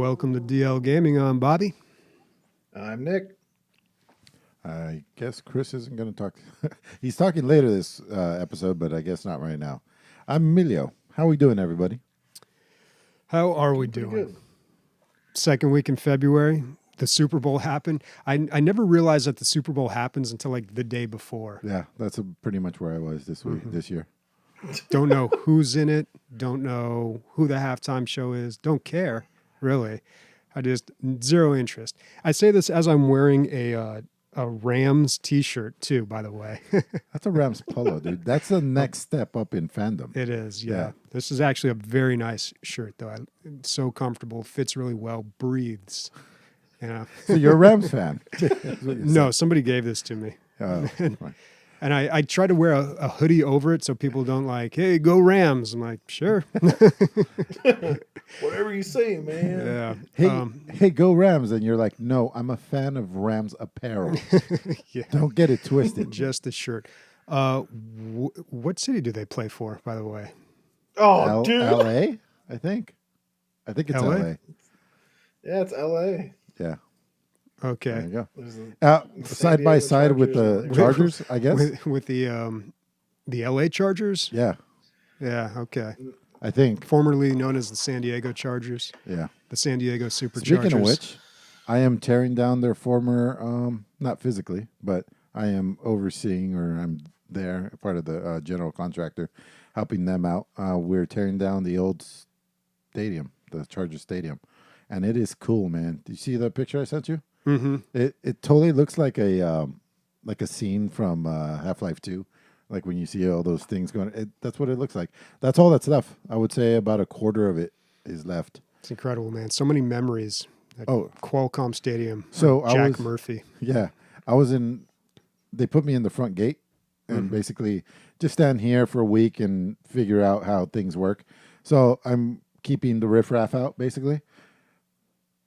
welcome to DL Gaming. I'm Bobby. I'm Nick. I guess Chris isn't going to talk. He's talking later this episode, but I guess not right now. I'm Emilio. How are we doing, everybody? How are we doing? Good. Second week in February, the Super Bowl happened. I never realized that the Super Bowl happens until like the day before. Yeah, that's pretty much where I was this week, this year. Don't know who's in it. Don't know who the halftime show is. Don't care, really. I just zero interest. I say this as I'm wearing a Rams T-shirt too, by the way. That's a Rams polo, dude. That's the next step up in fandom. It is, yeah. This is actually a very nice shirt, though. It's so comfortable, fits really well, breathes. You know. So you're a Rams fan? No, somebody gave this to me. Oh, and I try to wear a hoodie over it so people don't like, hey, go Rams. I'm like, sure. Whatever you say, man. Yeah. Hey, go Rams. And you're like, no, I'm a fan of Rams apparel. Yeah. Don't get it twisted. Just the shirt. What city do they play for, by the way? Oh, dude. L.A., I think. I think it's L.A. Yeah, it's L.A. Yeah. Okay. There you go. Side by side with the Chargers, I guess. With the LA Chargers? Yeah. Yeah, okay. I think. Formerly known as the San Diego Chargers. Yeah. The San Diego Superchargers. Speaking of which, I am tearing down their former, not physically, but I am overseeing, or I'm there, part of the general contractor, helping them out. We're tearing down the old stadium, the Chargers Stadium. And it is cool, man. Do you see the picture I sent you? Mm-hmm. It totally looks like a scene from Half-Life 2, like when you see all those things going. That's what it looks like. That's all that's left. I would say about a quarter of it is left. It's incredible, man. So many memories at Qualcomm Stadium. So Jack Murphy. Yeah, I was in. They put me in the front gate and basically just stand here for a week and figure out how things work. So I'm keeping the riffraff out, basically.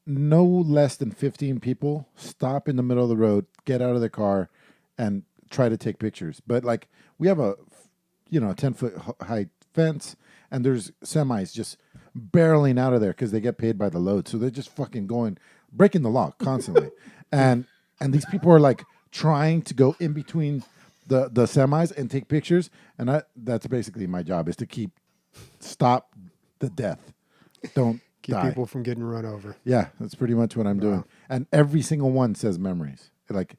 No less than 15 people stop in the middle of the road, get out of their car, and try to take pictures. But like we have a 10-foot high fence, and there's semis just barreling out of there because they get paid by the load. So they're just fucking breaking the law constantly. and these people are like trying to go in between the semis and take pictures. And that's basically my job, is to stop the death. Don't keep people from getting run over. Yeah, that's pretty much what I'm doing. And every single one says memories. Like,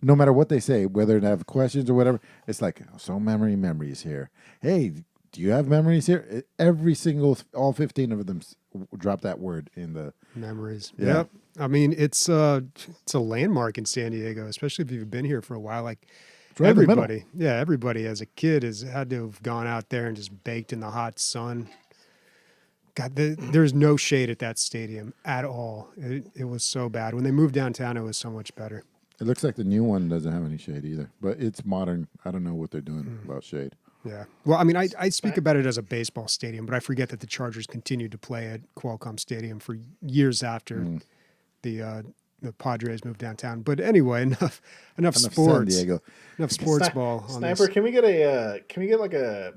no matter what they say, whether they have questions or whatever, it's like, so memories here. Hey, do you have memories here? All 15 of them drop that word in the memories. Yeah. Yep. I mean, it's a landmark in San Diego, especially if you've been here for a while. Like right everybody as a kid has had to have gone out there and just baked in the hot sun. God, there's no shade at that stadium at all. It was so bad. When they moved downtown, it was so much better. It looks like the new one doesn't have any shade either, but it's modern. I don't know what they're doing about shade. Yeah. Well, I mean, I speak about it as a baseball stadium, but I forget that the Chargers continued to play at Qualcomm Stadium for years after the Padres moved downtown. But anyway, enough sports. San Diego. Enough sports ball. Sniper, can we get like a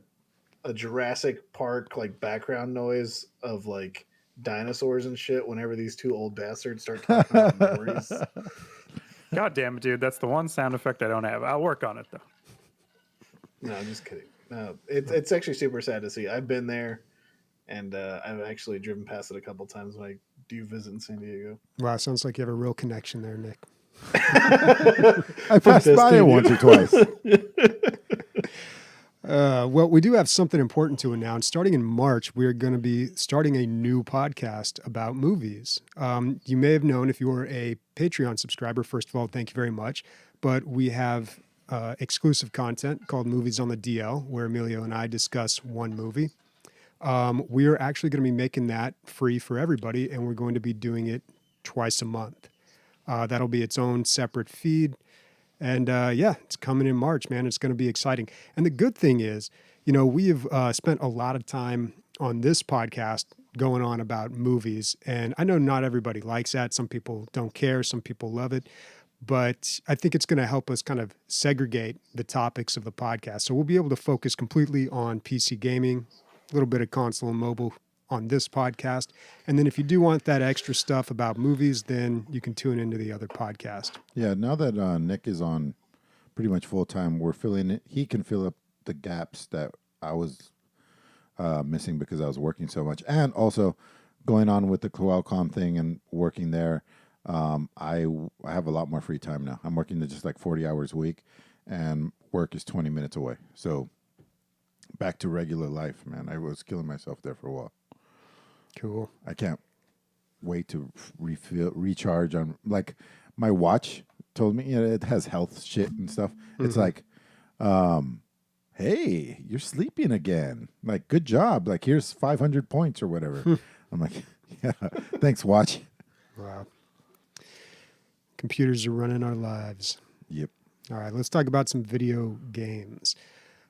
Jurassic Park like background noise of like dinosaurs and shit whenever these two old bastards start talking about memories? God damn it, dude. That's the one sound effect I don't have. I'll work on it, though. No, I'm just kidding. No, it's actually super sad to see. I've been there, and I've actually driven past it a couple times when I do visit in San Diego. Wow, sounds like you have a real connection there, Nick. I passed by it once or twice. Well, we do have something important to announce. Starting in March, we're going to be starting a new podcast about movies. You may have known if you were a Patreon subscriber, first of all, thank you very much. But we have exclusive content called Movies on the DL, where Emilio and I discuss one movie. We are actually going to be making that free for everybody, and we're going to be doing it twice a month. That'll be its own separate feed. And it's coming in March, man. It's going to be exciting. And the good thing is, we have spent a lot of time on this podcast going on about movies. And I know not everybody likes that. Some people don't care. Some people love it. But I think it's going to help us kind of segregate the topics of the podcast. So we'll be able to focus completely on PC gaming, a little bit of console and mobile on this podcast. And then if you do want that extra stuff about movies, then you can tune into the other podcast. Yeah, now that Nick is on pretty much full time, we're filling it. He can fill up the gaps that I was missing because I was working so much, and also going on with the Qualcomm thing and working there. I have a lot more free time now. I'm working just like 40 hours a week, and work is 20 minutes away. So back to regular life, man. I was killing myself there for a while. Cool. I can't wait to recharge on, like, my watch told me, it has health shit and stuff. It's like, hey, you're sleeping again. Like, good job. Like, here's 500 points or whatever. I'm like, yeah, thanks, watch. Wow. Computers are running our lives. Yep. All right, let's talk about some video games.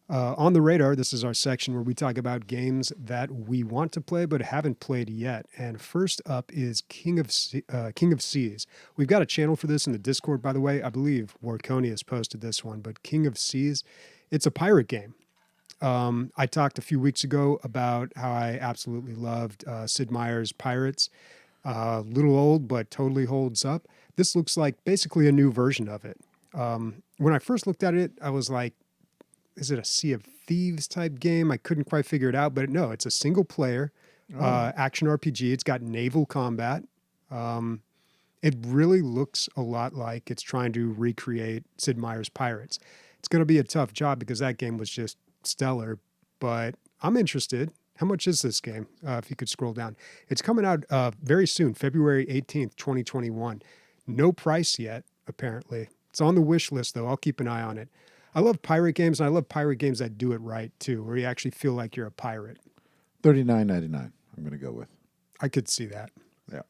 On the radar, this is our section where we talk about games that we want to play but haven't played yet. And first up is King of Seas. We've got a channel for this in the Discord, by the way. I believe Warconi has posted this one, but King of Seas, it's a pirate game. I talked a few weeks ago about how I absolutely loved Sid Meier's Pirates. Little old, but totally holds up. This looks like basically a new version of it. When I first looked at it, I was like, is it a Sea of Thieves type game? I couldn't quite figure it out, but no, it's a single player action RPG. It's got naval combat. It really looks a lot like it's trying to recreate Sid Meier's Pirates. It's going to be a tough job because that game was just stellar, but I'm interested. How much is this game? If you could scroll down. It's coming out very soon, February 18th, 2021. No price yet, apparently. It's on the wish list, though. I'll keep an eye on it. I love pirate games, and I love pirate games that do it right, too, where you actually feel like you're a pirate. $39.99 I'm going to go with. I could see that. Yeah.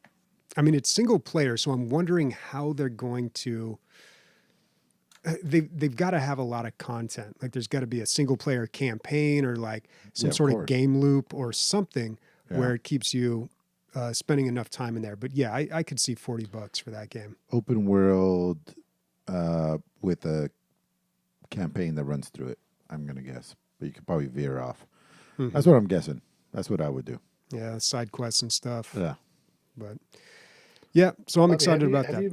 I mean, it's single player, so I'm wondering how they're going to... They've got to have a lot of content. Like, there's got to be a single player campaign or like some sort of game loop or something where it keeps you spending enough time in there. But yeah, I could see $40 for that game. Open world with a campaign that runs through it, I'm going to guess. But you could probably veer off. Mm-hmm. That's what I'm guessing. That's what I would do. Yeah, side quests and stuff. Yeah. But yeah, so I'm excited about that.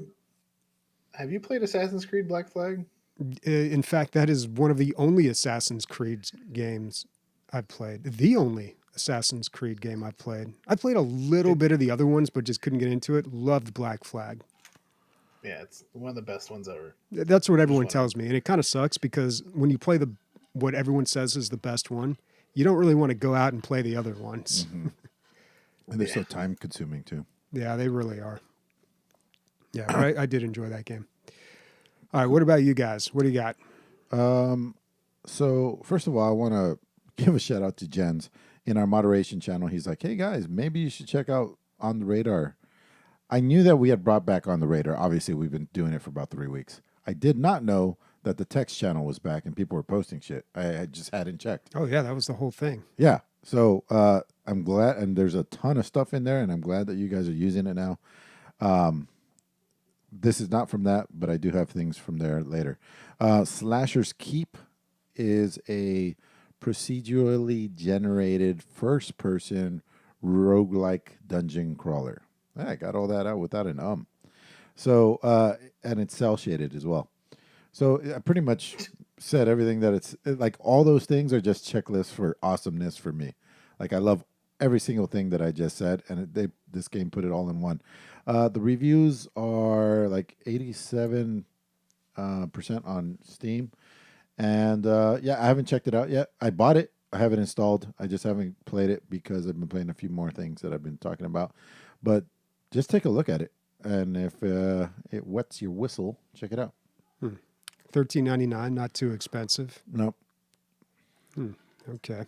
Have you played Assassin's Creed Black Flag? In fact, that is one of the only Assassin's Creed games I've played. The only Assassin's Creed game I've played. I played a little bit of the other ones, but just couldn't get into it. Loved Black Flag. Yeah, it's one of the best ones ever. That's what everyone tells me, and it kind of sucks because when you play what everyone says is the best one, you don't really want to go out and play the other ones. Mm-hmm. And they're so time consuming too. Yeah, they really are. Yeah, I did enjoy that game. All right, what about you guys? What do you got? So first of all, I want to give a shout out to Jens in our moderation channel. He's like, hey guys, maybe you should check out On the Radar. I knew that we had brought back On the Radar. Obviously, we've been doing it for about 3 weeks. I did not know that the text channel was back and people were posting shit. I just hadn't checked. Oh yeah, that was the whole thing. Yeah. So I'm glad, and there's a ton of stuff in there, and I'm glad that you guys are using it now. This is not from that, but I do have things from there later. Slasher's Keep is a procedurally generated first-person roguelike dungeon crawler. I got all that out without an So, and it's cel-shaded as well. So I pretty much said everything that it's like. All those things are just checklists for awesomeness for me. Like, I love every single thing that I just said, and this game put it all in one. The reviews are like 87% on Steam, and yeah, I haven't checked it out yet. I bought it. I have it installed. I just haven't played it because I've been playing a few more things that I've been talking about. But just take a look at it, and if it wets your whistle, check it out. $13.99, not too expensive. Nope. Okay.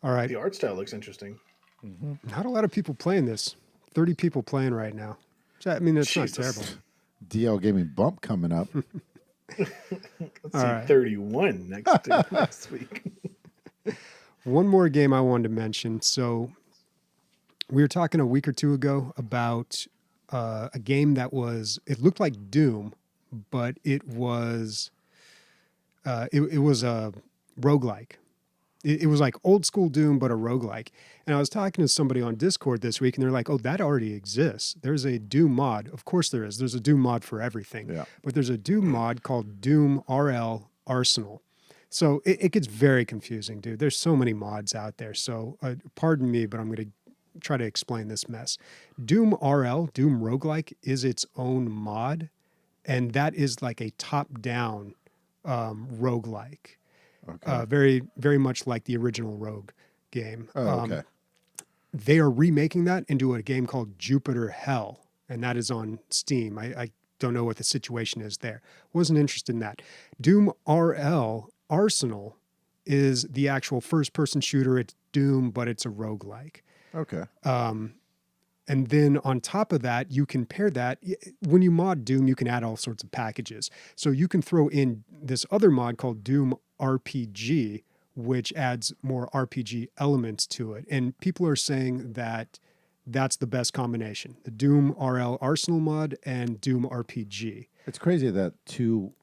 All right. The art style looks interesting. Mm-hmm. Not a lot of people playing this. 30 people playing right now. I mean, it's not terrible. DL Gaming Bump coming up. Let's see, 31 next week. One more game I wanted to mention. So we were talking a week or two ago about a game that it looked like Doom, but it was a roguelike. It was like old school Doom, but a roguelike. And I was talking to somebody on Discord this week, and they're like, "Oh, that already exists. There's a Doom mod. Of course there is. There's a Doom mod for everything. Yeah. But there's a Doom mod called DoomRL Arsenal." So it gets very confusing, dude. There's so many mods out there. So pardon me, but I'm going to try to explain this mess. DoomRL, Doom Roguelike, is its own mod, and that is like a top-down roguelike. Okay. Very, very much like the original Rogue game. Oh, okay. They are remaking that into a game called Jupiter Hell, and that is on Steam. I don't know what the situation is there. Wasn't interested in that. Doom RL Arsenal is the actual first-person shooter. It's Doom, but it's a roguelike. Okay. And then on top of that, you can pair that. When you mod Doom, you can add all sorts of packages. So you can throw in this other mod called Doom RPG, which adds more RPG elements to it. And people are saying that that's the best combination, the Doom RL Arsenal mod and Doom RPG. It's crazy that two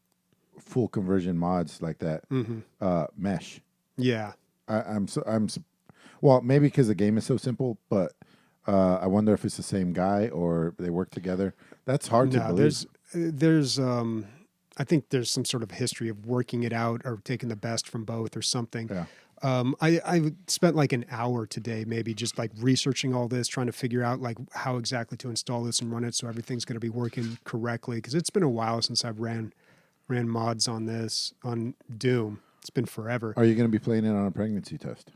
full conversion mods like that mesh. Yeah. Well, maybe because the game is so simple, but I wonder if it's the same guy or they work together. That's hard to believe. There's I think there's some sort of history of working it out or taking the best from both or something. Yeah. I spent like an hour today, maybe just like researching all this, trying to figure out like how exactly to install this and run it so everything's going to be working correctly. Because it's been a while since I've ran mods on this on Doom. It's been forever. Are you going to be playing it on a pregnancy test?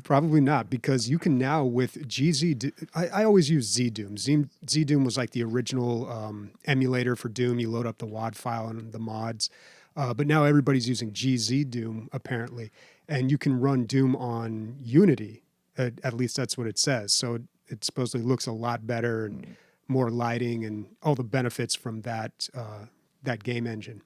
Probably not, because you can now with GZ. I always use Z-Doom. Z-Doom was like the original emulator for Doom. You load up the WAD file and the mods. But now everybody's using GZ Doom, apparently. And you can run Doom on Unity. At least that's what it says. So it supposedly looks a lot better and more lighting and all the benefits from that game engine.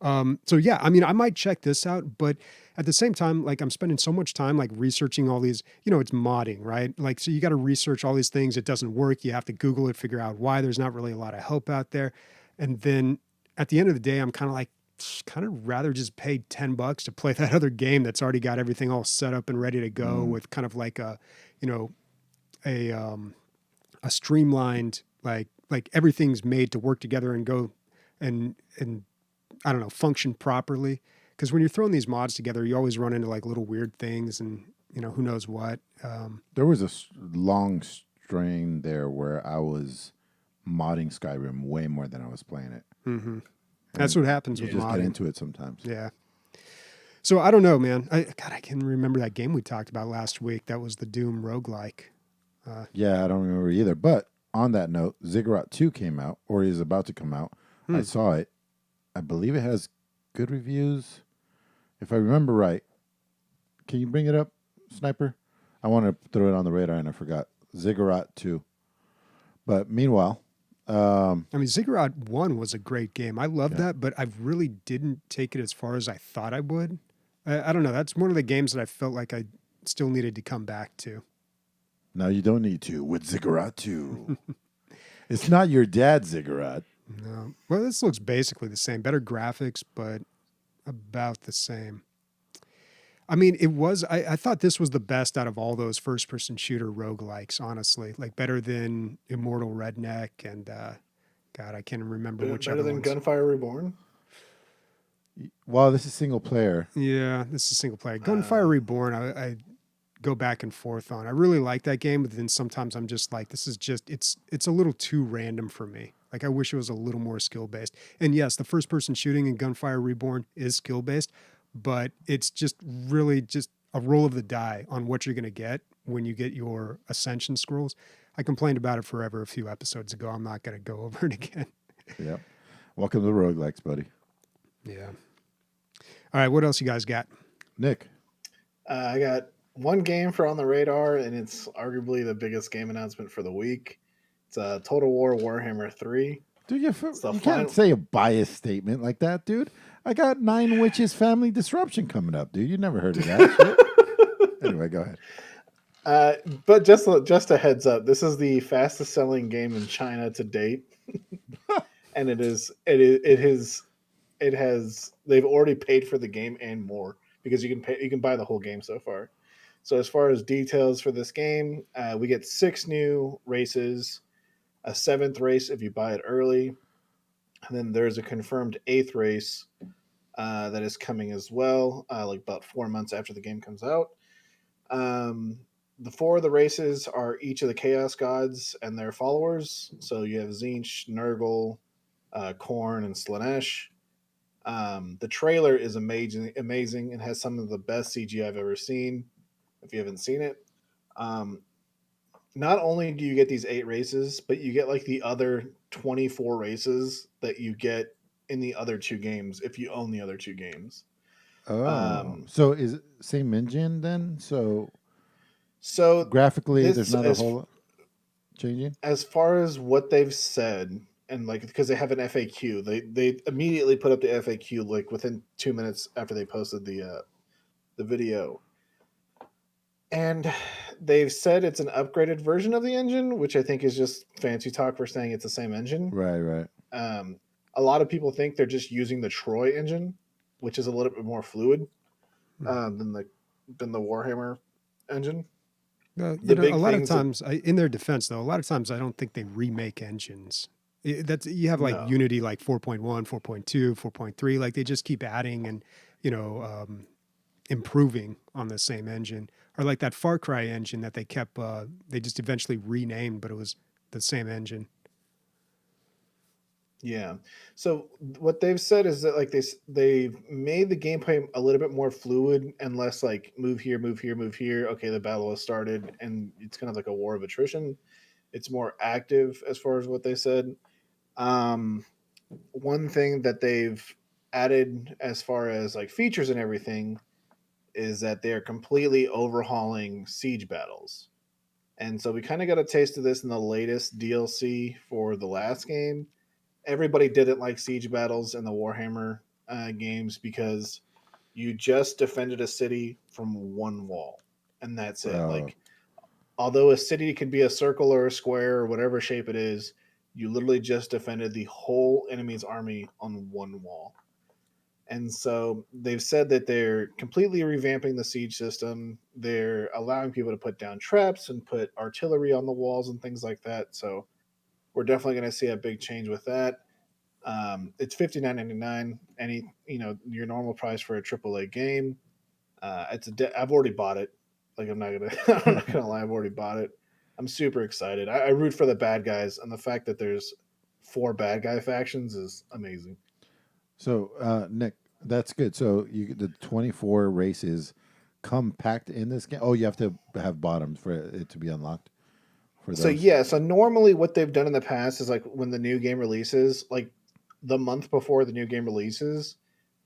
So yeah, I mean, I might check this out, but at the same time, like I'm spending so much time like researching all these, it's modding, right? Like, so you got to research all these things. It doesn't work. You have to Google it, figure out why. There's not really a lot of help out there. And then at the end of the day, I'm kind of rather just pay $10 to play that other game that's already got everything all set up and ready to go with kind of like a streamlined, like everything's made to work together and go and I don't know, function properly. Because when you're throwing these mods together, you always run into like little weird things and, who knows what. There was a long string there where I was modding Skyrim way more than I was playing it. Mm-hmm. That's what happens with just modding. Get into it sometimes. Yeah. So I don't know, man. I can't remember that game we talked about last week. That was the Doom roguelike. Yeah, I don't remember either. But on that note, Ziggurat 2 came out, or is about to come out. I saw it. I believe it has good reviews. If I remember right. Can you bring it up, Sniper? I want to throw it on the radar and I forgot. Ziggurat 2. But meanwhile... I mean, Ziggurat 1 was a great game. I love that, but I really didn't take it as far as I thought I would. I don't know. That's one of the games that I felt like I still needed to come back to. No, you don't need to with Ziggurat 2. It's not your dad's Ziggurat. No. Well, this looks basically the same. Better graphics, but about the same. I mean, it was... I thought this was the best out of all those first-person shooter roguelikes, honestly. Like, better than Immortal Redneck and... God, I can't remember which other Better than ones. Gunfire Reborn? Well, this is single player. Yeah, this is single player. Gunfire Reborn, I go back and forth on. I really like that game, but then sometimes I'm just like, this is just... It's a little too random for me. Like, I wish it was a little more skill-based. And yes, the first-person shooting in Gunfire Reborn is skill-based, but it's just really just a roll of the die on what you're going to get when you get your Ascension scrolls. I complained about it forever a few episodes ago. I'm not going to go over it again. Yep. Welcome to roguelikes, buddy. Yeah. All right, what else you guys got? Nick. I got one game for On the Radar, and it's arguably the biggest game announcement for the week. It's Total War Warhammer 3. Dude, you can't say a biased statement like that, dude. I got 9 Witches Family Disruption coming up, dude. You never heard of that shit. Anyway, go ahead. But just a heads up, this is the fastest selling game in China to date. And it has they've already paid for the game and more because you can buy the whole game so far. So as far as details for this game, we get 6 new races, a 7th race if you buy it early, and then there's a confirmed 8th race that is coming as well, like about 4 months after the game comes out. The 4 of the races are each of the Chaos Gods and their followers. So you have Tzeentch, Nurgle, Khorne, and Slaanesh. The trailer is amazing, and has some of the best CG I've ever seen. If you haven't seen it, not only do you get these 8 races, but you get like the other 24 races that you get in the other 2 games if you own the other 2 games. So is it same engine then? So Graphically, there's not a whole lot changing. As far as what they've said, and like because they have an FAQ, they immediately put up the FAQ like within 2 minutes after they posted the video, and they've said it's an upgraded version of the engine, which I think is just fancy talk for saying it's the same engine. Right. A lot of people think they're just using the Troy engine, which is a little bit more fluid than the Warhammer engine. A lot of times, in their defense, though, a lot of times I don't think they remake engines. You have like Unity, like 4.1, 4.2, 4.3. Like they just keep adding and improving on the same engine. Or like that Far Cry engine that they kept. They just eventually renamed, but it was the same engine. Yeah. So what they've said is that like they've made the gameplay a little bit more fluid and less like move here, move here, move here. Okay, the battle has started, and it's kind of like a war of attrition. It's more active as far as what they said. One thing that they've added as far as like features and everything is that they're completely overhauling siege battles. And so we kind of got a taste of this in the latest DLC for the last game. Everybody didn't like siege battles in the Warhammer games because you just defended a city from one wall, and that's it. Like, although a city can be a circle or a square or whatever shape it is, you literally just defended the whole enemy's army on one wall. And so they've said that they're completely revamping the siege system. They're allowing people to put down traps and put artillery on the walls and things like that. So we're definitely going to see a big change with that. It's $59.99. Your normal price for a AAA game. I've already bought it. Like I'm not gonna lie, I've already bought it. I'm super excited. I root for the bad guys, and the fact that there's 4 bad guy factions is amazing. So Nick, that's good. So the 24 races come packed in this game. Oh, you have to have bottoms for it to be unlocked. So normally what they've done in the past is like when the new game releases, like the month before the new game releases,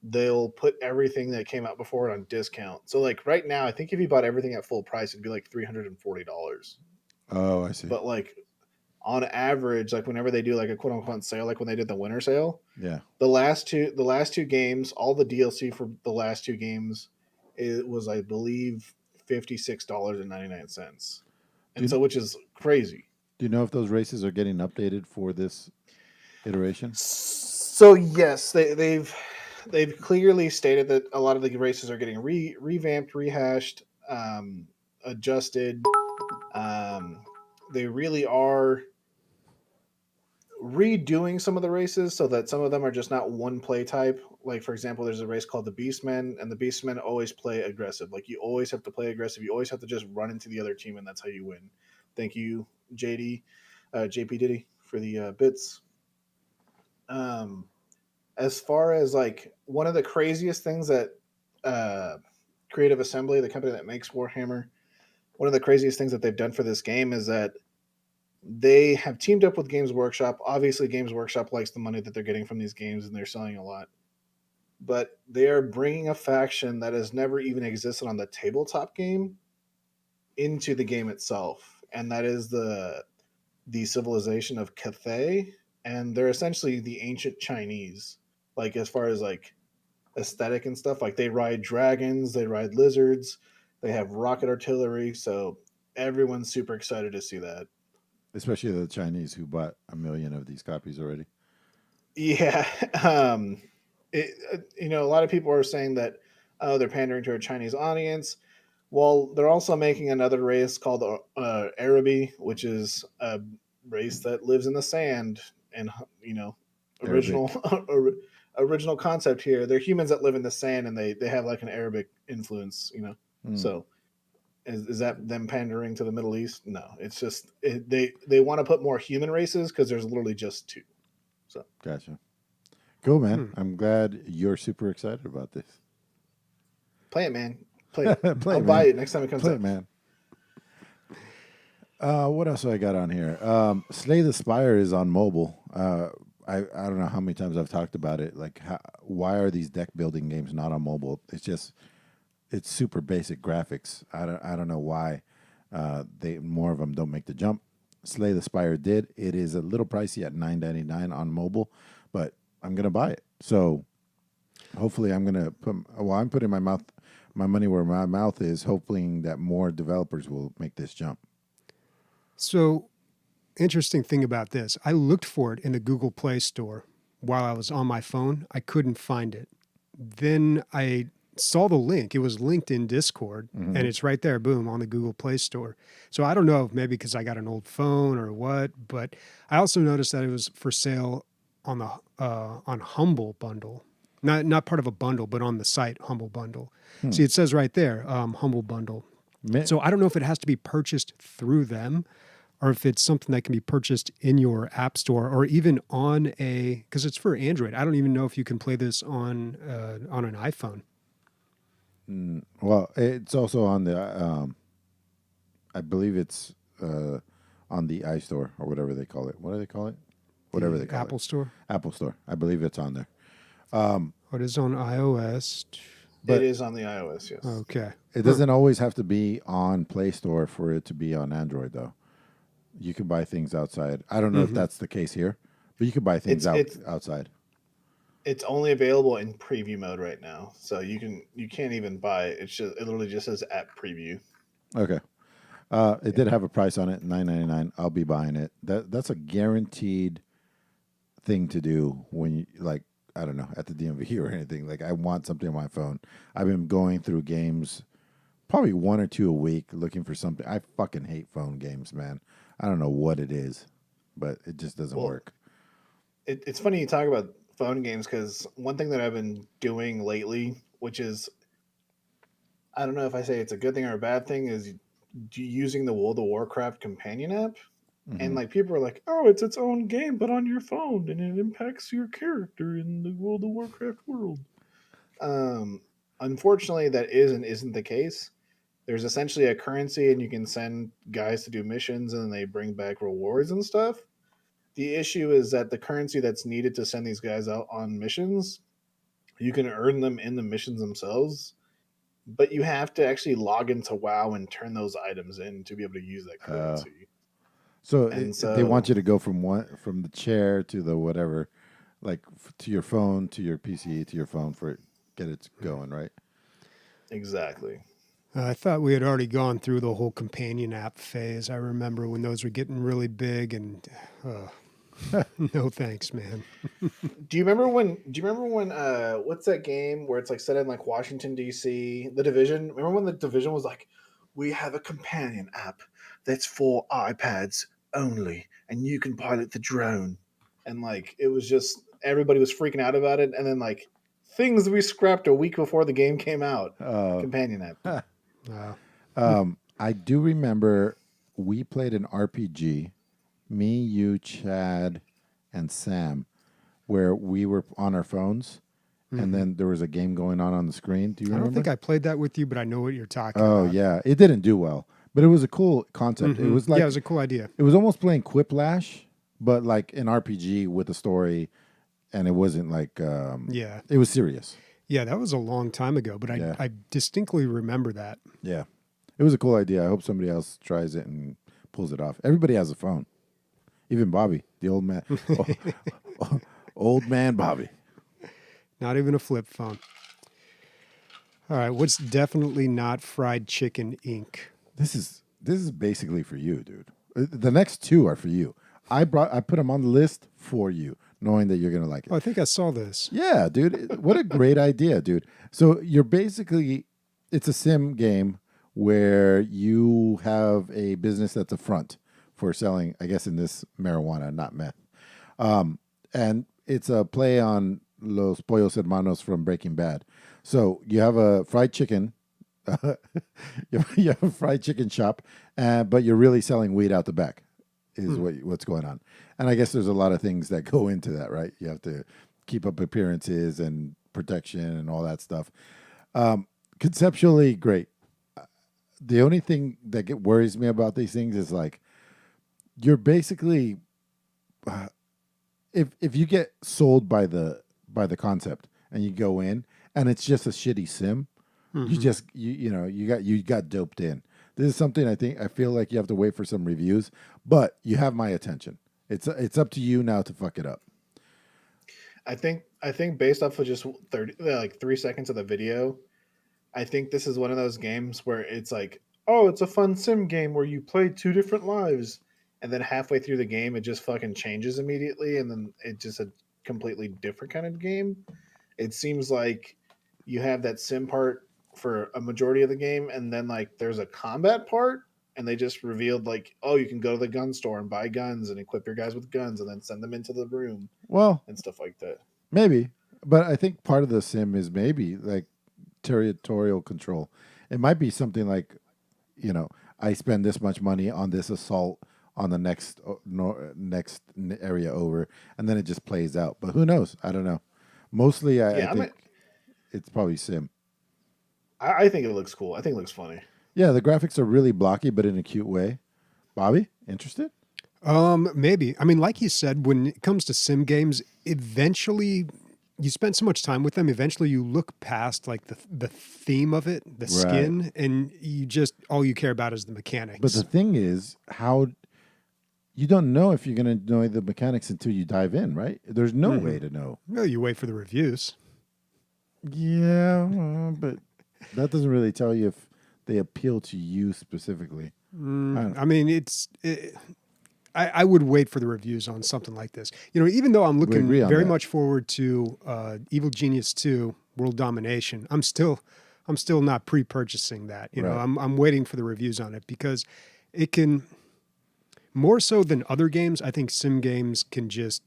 they'll put everything that came out before it on discount. So like right now, I think if you bought everything at full price, it'd be like $340. Oh, I see. But like on average, like whenever they do like a quote unquote sale, like when they did the winter sale, the last two games, all the DLC for the last 2 games, it was I believe $56.99. Which is crazy. Do you know if those races are getting updated for this iteration? So yes, they've clearly stated that a lot of the races are getting revamped, rehashed, adjusted. They really are redoing some of the races so that some of them are just not one play type. Like for example, there's a race called the Beastmen, and the Beastmen always play aggressive. Like you always have to play aggressive. You always have to just run into the other team, and that's how you win. Thank you, JP Diddy, for the bits. As far as like one of the craziest things that Creative Assembly, the company that makes Warhammer, one of the craziest things that they've done for this game is that they have teamed up with Games Workshop. Obviously, Games Workshop likes the money that they're getting from these games, and they're selling a lot. But they are bringing a faction that has never even existed on the tabletop game into the game itself, and that is the civilization of Cathay, and they're essentially the ancient Chinese. Like as far as like aesthetic and stuff, like they ride dragons, they ride lizards, they have rocket artillery. So everyone's super excited to see that. Especially the Chinese who bought 1 million of these copies already. Yeah. A lot of people are saying that oh, they're pandering to a Chinese audience. Well, they're also making another race called Arabi, which is a race that lives in the sand. And original original concept here. They're humans that live in the sand, and they have like an Arabic influence. So is that them pandering to the Middle East? No, it's just they want to put more human races because there's literally just 2. So Gotcha. Cool, man. I'm glad you're super excited about this. play it, man. Play it. Play I'll it, buy man. it next time it comes Play out. it, man. What else do I got on here? Slay the Spire is on mobile. I don't know how many times I've talked about it. Like, why are these deck building games not on mobile? It's super basic graphics. I don't know why more of them don't make the jump. Slay the Spire did. It is a little pricey at $9.99 on mobile, but I'm gonna buy it. So hopefully I'm putting my money where my mouth is, hoping that more developers will make this jump. So, interesting thing about this, I looked for it in the Google Play Store while I was on my phone. I couldn't find it. Then I saw the link. It was linked in Discord, and it's right there, boom, on the Google Play Store. So I don't know if maybe because I got an old phone or what, but I also noticed that it was for sale on the on Humble Bundle. Not part of a bundle, but on the site Humble Bundle. See, it says right there, Humble Bundle. So I don't know if it has to be purchased through them, or if it's something that can be purchased in your app store, or even on because it's for Android. I don't even know if you can play this on an iPhone. Well, it's also on the, I believe it's on the iStore or whatever they call it. What do they call it? Whatever they call Apple it. Store. Apple Store. I believe it's on there. It is on iOS. It is on the iOS, yes. Okay. It doesn't always have to be on Play Store for it to be on Android, though. You can buy things outside. I don't know if that's the case here, but you can buy things outside. It's only available in preview mode right now, so you can't even buy it. It literally just says app preview. Okay. It did have a price on it, $9.99. I'll be buying it. That's a guaranteed thing to do when you, like, I don't know, at the DMV or anything. Like, I want something on my phone. I've been going through games, probably 1 or 2 a week, looking for something. I fucking hate phone games, man. I don't know what it is, but it just doesn't work. It's funny you talk about phone games, because one thing that I've been doing lately, which is, I don't know if I say it's a good thing or a bad thing, is using the World of Warcraft companion app. And like people are like, oh, it's its own game, but on your phone, and it impacts your character in the World of Warcraft world. Unfortunately, that isn't the case. There's essentially a currency, and you can send guys to do missions, and they bring back rewards and stuff. The issue is that the currency that's needed to send these guys out on missions, you can earn them in the missions themselves, but you have to actually log into WoW and turn those items in to be able to use that currency. So they want you to go from the chair to the whatever, like to your phone, to your PC, to your phone for get it going, right? Exactly. I thought we had already gone through the whole companion app phase. I remember when those were getting really big, and no thanks, man. Do you remember when what's that game where it's like set in like Washington D.C., The Division? Remember when The Division was like, we have a companion app that's for iPads only, and you can pilot the drone, and like it was just everybody was freaking out about it, and then like things we scrapped a week before the game came out. Companion app. I do remember we played an RPG, me, you, Chad, and Sam, where we were on our phones, and then there was a game going on the screen. Do you remember? I don't think I played that with you, but I know what you're talking about. Oh, yeah. It didn't do well, but it was a cool concept. It was like, it was a cool idea. It was almost playing Quiplash, but like an RPG with a story, and it wasn't like, it was serious. Yeah, that was a long time ago, but I distinctly remember that. Yeah. It was a cool idea. I hope somebody else tries it and pulls it off. Everybody has a phone. Even Bobby, the old man. Old man Bobby. Not even a flip phone. All right, what's definitely not Fried Chicken Inc.? This is basically for you, dude. The next 2 are for you. I put them on the list for you, knowing that you're gonna like it. Oh, I think I saw this. Yeah, dude. What a great idea, dude. So you're basically, it's a sim game where you have a business that's a front for selling, I guess in this, marijuana, not meth. And it's a play on Los Pollos Hermanos from Breaking Bad. So you have a fried chicken, you have a fried chicken shop, but you're really selling weed out the back is what's going on. And I guess there's a lot of things that go into that, right? You have to keep up appearances and protection and all that stuff. Conceptually, great. The only thing that worries me about these things is like, you're basically, if you get sold by the concept and you go in and it's just a shitty sim, you got doped in. This is something I feel like you have to wait for some reviews, but you have my attention. It's up to you now to fuck it up. I think based off of just 3 seconds of the video, I think this is one of those games where it's like, oh, it's a fun sim game where you play 2 different lives, and then halfway through the game it just fucking changes immediately, and then it's just a completely different kind of game. It seems like you have that sim part for a majority of the game, and then like there's a combat part, and they just revealed like, oh, you can go to the gun store and buy guns and equip your guys with guns and then send them into the room, and stuff like that. Maybe, but I think part of the sim is maybe like territorial control. It might be something like, I spend this much money on this assault on the next area over, and then it just plays out. But who knows? I don't know. Mostly, I think it's probably sim. I think it looks cool. I think it looks funny. Yeah, the graphics are really blocky, but in a cute way. Bobby, interested? Maybe. I mean, like you said, when it comes to sim games, eventually you spend so much time with them. Eventually, you look past like the theme of it, the skin, and you just all you care about is the mechanics. But the thing is, how you don't know if you're going to know the mechanics until you dive in, right? There's no way to know. Well, you wait for the reviews. Yeah, but that doesn't really tell you if they appeal to you specifically. I mean, I would wait for the reviews on something like this. Even though I'm looking very much forward to Evil Genius 2 World Domination, I'm still not pre-purchasing that. I'm waiting for the reviews on it because it can, more so than other games, I think sim games can just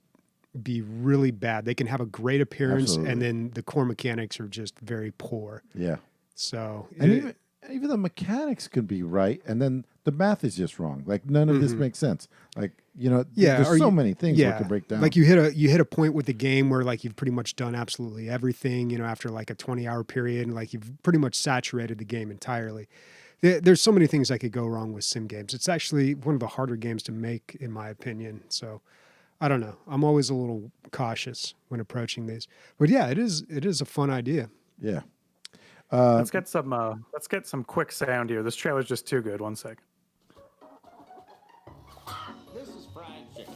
be really bad. They can have a great appearance, and then the core mechanics are just very poor. Yeah. So even the mechanics could be right, and then the math is just wrong. Like none of this makes sense. Like there's so many things that can break down. Like you hit a point with the game where like you've pretty much done absolutely everything. After like a 20-hour period, and like you've pretty much saturated the game entirely. There's so many things that could go wrong with sim games. It's actually one of the harder games to make, in my opinion. So I don't know. I'm always a little cautious when approaching these. But yeah, it is a fun idea. Yeah. Let's get some quick sound here. This trailer's just too good. 1 second. This is fried chicken.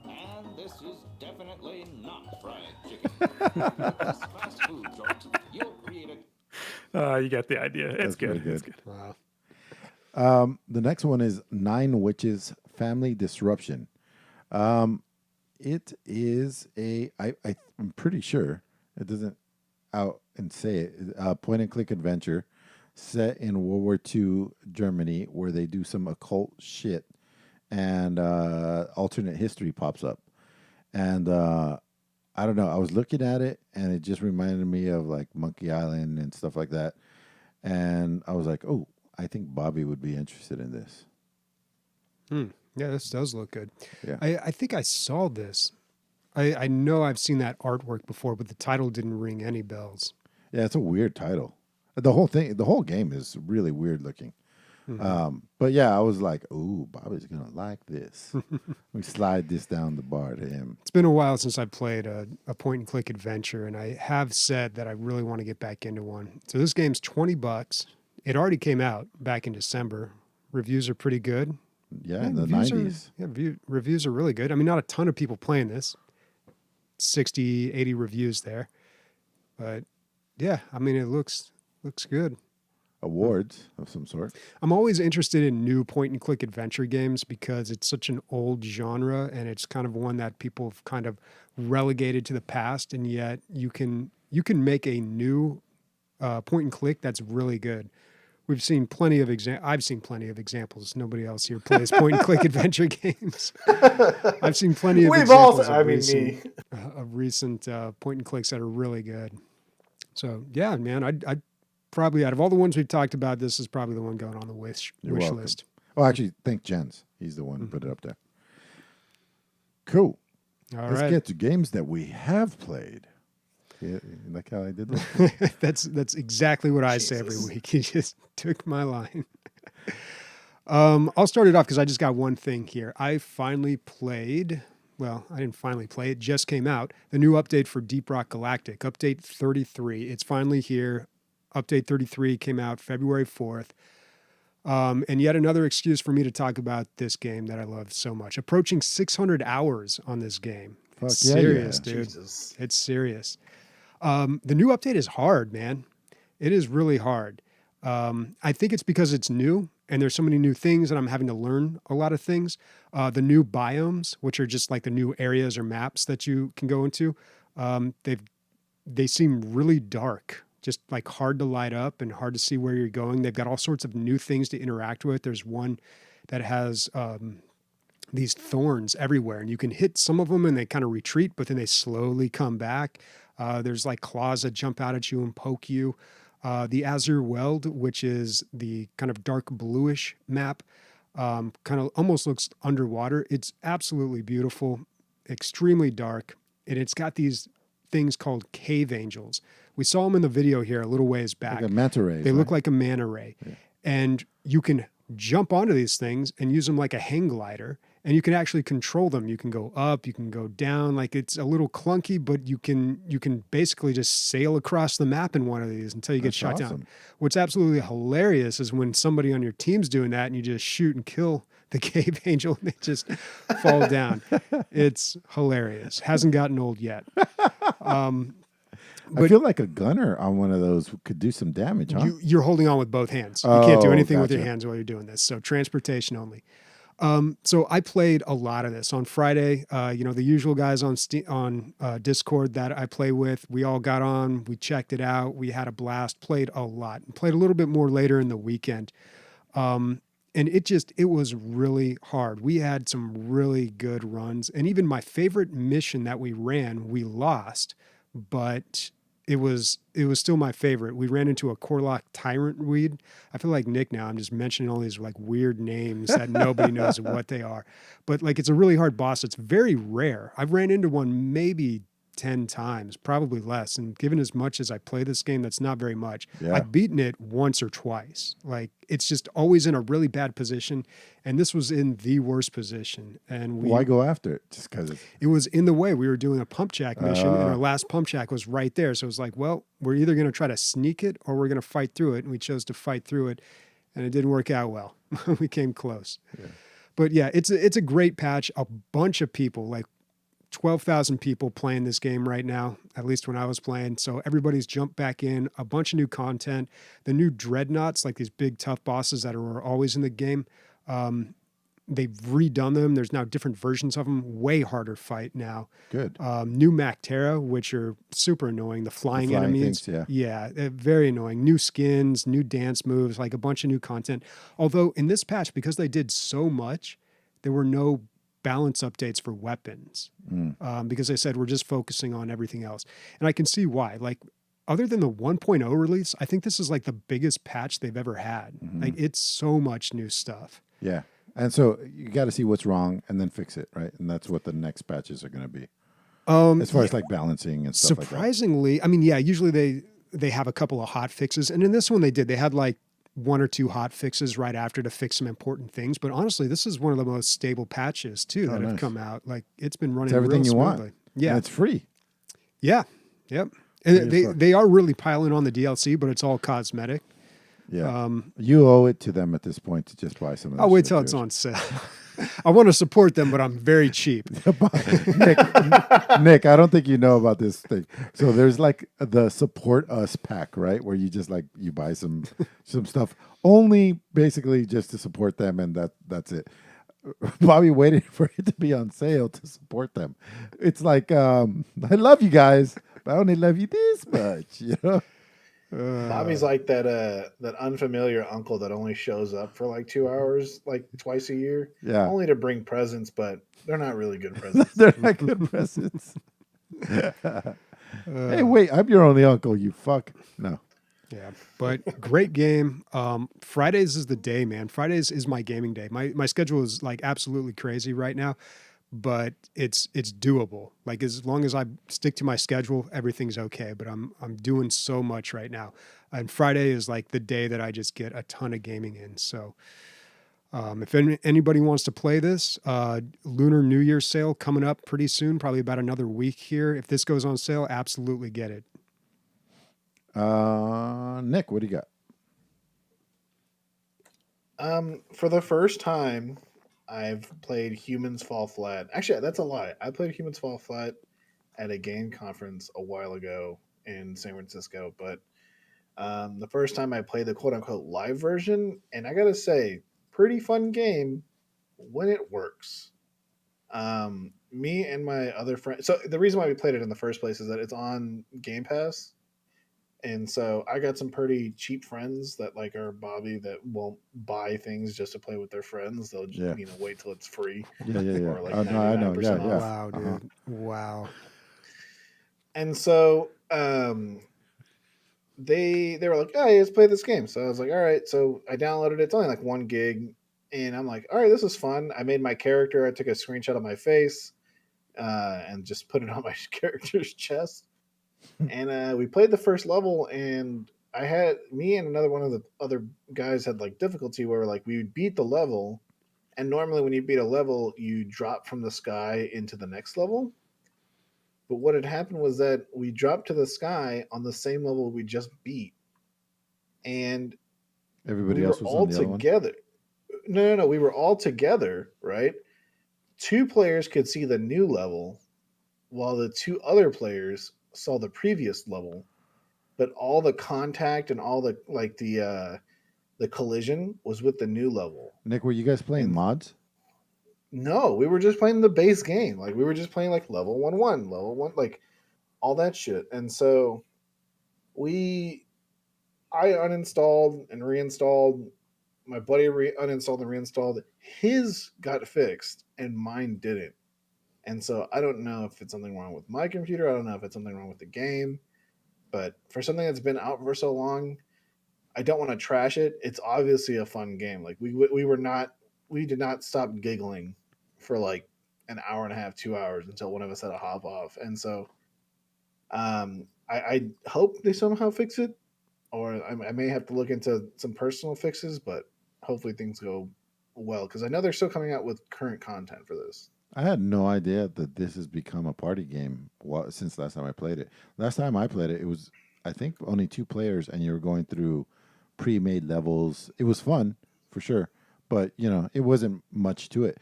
And this is definitely not fried chicken. With this fast food joint, you'll create a... You get the idea. It's good. Good. It's good. Wow. The next one is 9 Witches Family Disruption. It is I'm pretty sure it doesn't out and say it. Point and click adventure set in World War II Germany, where they do some occult shit, and alternate history pops up. And I don't know. I was looking at it, and it just reminded me of like Monkey Island and stuff like that. And I was like, oh, I think Bobby would be interested in this. Yeah, this does look good. Yeah. I think I saw this. I know I've seen that artwork before, but the title didn't ring any bells. Yeah, it's a weird title. The whole game is really weird looking. But yeah, I was like, ooh, Bobby's going to like this. We slide this down the bar to him. It's been a while since I played a point and click adventure, and I have said that I really want to get back into one. So this game's $20. It already came out back in December. Reviews are pretty good. Yeah, in the 90s. Reviews are really good. I mean, not a ton of people playing this. 60, 80 reviews there. But yeah, I mean, it looks good. awards of some sort. I'm always interested in new point-and-click adventure games because it's such an old genre, and it's kind of one that people have kind of relegated to the past, and yet you can make a new point-and-click that's really good. We've seen plenty of I've seen plenty of examples. Nobody else here plays point-and-click adventure games. I've seen plenty of We've examples also, of recent point-and-clicks that are really good. So yeah, man, I'd probably, out of all the ones we've talked about, this is probably the one going on the wish welcome. list. Oh, actually, thank Jens. He's the one who put it up there. Cool. All Let's right. get to games that we have played. Yeah, you like how I did that? That's exactly what I say every week. He just took my line. I'll start it off because I just got one thing here. I finally played. Well, I didn't finally play. It just came out. The new update for Deep Rock Galactic, update 33. It's finally here. Update 33 came out February 4th. And yet another excuse for me to talk about this game that I love so much. Approaching 600 hours on this game. It's serious, dude. Jesus. It's serious. The new update is hard, man. It is really hard. I think it's because it's new and there's so many new things and I'm having to learn a lot of things. The new biomes, which are just like the new areas or maps that you can go into, they seem really dark, just like hard to light up and hard to see where you're going. They've got all sorts of new things to interact with. There's one that has these thorns everywhere and you can hit some of them and they kind of retreat, but then they slowly come back. There's like claws that jump out at you and poke you. The Azure Weld, which is the kind of dark bluish map, kind of almost looks underwater. It's absolutely beautiful, extremely dark, and it's got these things called cave angels. We saw them in the video here a little ways back. Like a manta ray. They look like a manta ray. Yeah. And you can jump onto these things and use them like a hang glider. And you can actually control them. You can go up, you can go down. Like it's a little clunky, but you can basically just sail across the map in one of these until you get shot down. What's absolutely hilarious is when somebody on your team's doing that and you just shoot and kill the cave angel and they just fall down. It's hilarious. Hasn't gotten old yet. I feel like a gunner on one of those could do some damage, huh? You're holding on with both hands. You can't do anything with your hands while you're doing this. So transportation only. So I played a lot of this on Friday. The usual guys on Discord that I play with, we all got on, we checked it out. We had a blast, played a lot, played a little bit more later in the weekend. And it was really hard. We had some really good runs and even my favorite mission that we ran, we lost, but it was still my favorite. We ran into a Corlock tyrant weed. I feel like Nick now. I'm just mentioning all these like weird names that nobody knows what they are. But like it's a really hard boss. It's very rare. I've ran into one maybe 10 times, probably less. And given as much as I play this game, that's not very much. Yeah. I've beaten it once or twice. Like it's just always in a really bad position. And this was in the worst position. And why go after it? Just because it was in the way. We were doing a pump jack mission and our last pump jack was right there. So it was like, well, we're either going to try to sneak it or we're going to fight through it. And we chose to fight through it. And it didn't work out well. We came close. Yeah. But yeah, it's a great patch. A bunch of people, like 12,000 people playing this game right now, at least when I was playing. So everybody's jumped back in, a bunch of new content. The new dreadnoughts, like these big tough bosses that are always in the game, they've redone them. There's now different versions of them, way harder fight now. Good. New Mactera, which are super annoying. The flying enemies. Things, yeah, very annoying. New skins, new dance moves, like a bunch of new content. Although in this patch, because they did so much, there were no balance updates for weapons because they said we're just focusing on everything else. And I can see why. Like, other than the 1.0 release, I think this is like the biggest patch they've ever had. Like, it's so much new stuff. Yeah. And so you got to see what's wrong and then fix it, right? And that's what the next patches are going to be. As far as like balancing and stuff like that. Surprisingly, I mean, yeah, usually they have a couple of hot fixes. And in this one they did. They had like one or two hot fixes right after to fix some important things. But honestly, this is one of the most stable patches too that have come out. Like it's been running everything real you smoothly. want. Yeah. And it's free. Yeah. Yep. And they are really piling on the DLC, but it's all cosmetic. Yeah. You owe it to them at this point to just buy some of that. I'll wait till it's on sale. I want to support them, but I'm very cheap. Nick, Nick, I don't think you know about this thing. So there's like the support us pack, right? Where you just like you buy some stuff only basically just to support them, and that's it. Bobby waited for it to be on sale to support them. It's like I love you guys, but I only love you this much, you know. Bobby's like that unfamiliar uncle that only shows up for like 2 hours, like twice a year, Yeah. only to bring presents, but they're not really good presents. They're not good presents. Hey, wait, I'm your only uncle, you fuck. No. Yeah, but great game. Fridays is the day, man. Fridays is my gaming day. My schedule is like absolutely crazy right now, but it's doable. Like as long as I stick to my schedule, everything's okay. But I'm doing so much right now, and Friday is like the day that I just get a ton of gaming in. So if anybody wants to play this, Lunar New Year sale coming up pretty soon, probably about another week here. If this goes on sale, absolutely get it. Nick, what do you got? For the first time, I've played Humans Fall Flat. Actually, that's a lie. I played Humans Fall Flat at a game conference a while ago in San Francisco, but the first time I played the quote-unquote live version, and I gotta say, pretty fun game when it works. Me and my other friend. So the reason why we played it in the first place is that it's on Game Pass. And so I got some pretty cheap friends that like are Bobby that won't buy things just to play with their friends. They'll just, wait till it's free. Yeah. Or like No, I know. 99% Yeah. off. Wow, dude. Wow. And so they were like, "Hey, let's play this game." So I was like, "All right." So I downloaded it. It's only like 1 gig, and I'm like, "All right, this is fun." I made my character. I took a screenshot of my face and just put it on my character's chest. And we played the first level, and me and another one of the other guys had like difficulty where like we would beat the level, and normally when you beat a level, you drop from the sky into the next level. But what had happened was that we dropped to the sky on the same level we just beat, and Everybody we else were was all on the other one. together. No, we were all together, right? 2 players could see the new level, while the 2 other players saw the previous level, but all the contact and all the like the collision was with the new level. Nick, were you guys playing mods? No, we were just playing the base game. Like we were just playing like level 1, level 1, like all that shit. And so I uninstalled and reinstalled. My buddy uninstalled and reinstalled. His got fixed and mine didn't. And so I don't know if it's something wrong with my computer. I don't know if it's something wrong with the game. But for something that's been out for so long, I don't want to trash it. It's obviously a fun game. Like we did not stop giggling for like an hour and a half, 2 hours until one of us had to hop off. And so I hope they somehow fix it, or I may have to look into some personal fixes, but hopefully things go well, because I know they're still coming out with current content for this. I had no idea that this has become a party game since last time I played it. Last time I played it, it was, I think, only 2 players, and you were going through pre-made levels. It was fun, for sure, but, it wasn't much to it.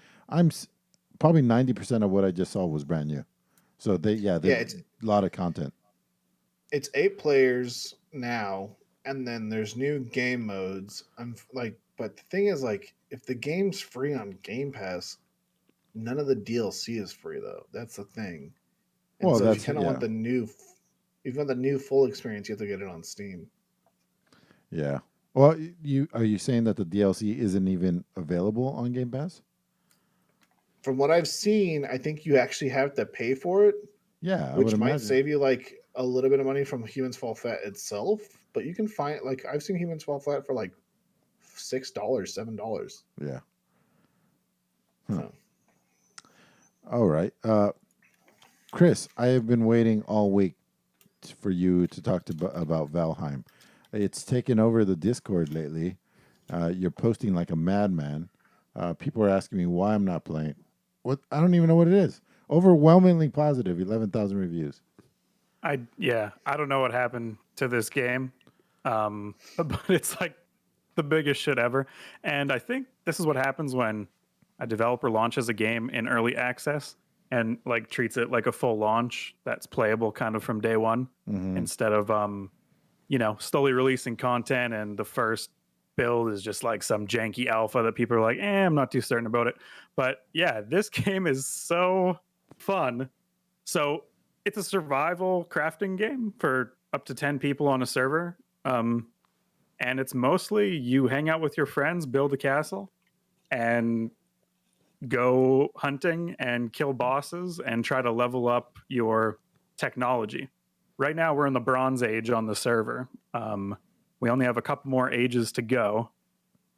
Probably 90% of what I just saw was brand new. So, it's a lot of content. It's 8 players now, and then there's new game modes. But the thing is, like, if the game's free on Game Pass, none of the DLC is free though. That's the thing. And well, so that's, if you kind of want the new, if you want the new full experience, you have to get it on Steam. Yeah. Well, are you saying that the DLC isn't even available on Game Pass? From what I've seen, I think you actually have to pay for it. Yeah, which might save you like a little bit of money from Humans Fall Flat itself. But you can find like I've seen Humans Fall Flat for like $6, $7. Yeah. Huh. So. All right. Chris, I have been waiting all week for you to talk about Valheim. It's taken over the Discord lately. You're posting like a madman. People are asking me why I'm not playing. What? I don't even know what it is. Overwhelmingly positive, 11,000 reviews. I don't know what happened to this game, but it's like the biggest shit ever. And I think this is what happens when a developer launches a game in early access and like treats it like a full launch that's playable kind of from day one, instead of slowly releasing content, and the first build is just like some janky alpha that people are like, I'm not too certain about it. But yeah, this game is so fun. So it's a survival crafting game for up to 10 people on a server. And it's mostly you hang out with your friends, build a castle, and go hunting and kill bosses and try to level up your technology. Right now, we're in the Bronze Age on the server. We only have a couple more ages to go.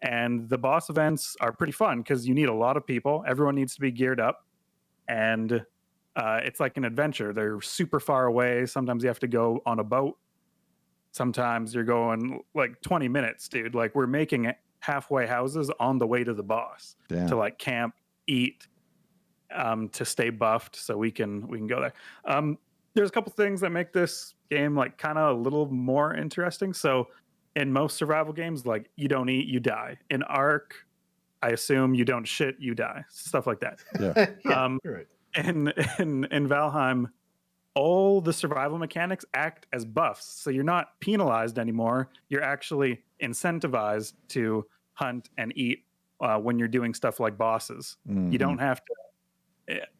And the boss events are pretty fun because you need a lot of people. Everyone needs to be geared up. And it's like an adventure. They're super far away. Sometimes you have to go on a boat. Sometimes you're going like 20 minutes, dude. Like we're making halfway houses on the way to the boss. Damn. To like camp, eat, to stay buffed so we can go there. There's a couple things that make this game like kind of a little more interesting. So in most survival games, like you don't eat, you die. In Ark, I assume you don't shit, you die. Stuff like that. Yeah. Yeah, you're right. In Valheim, all the survival mechanics act as buffs. So you're not penalized anymore. You're actually incentivized to hunt and eat when you're doing stuff like bosses. You don't have to.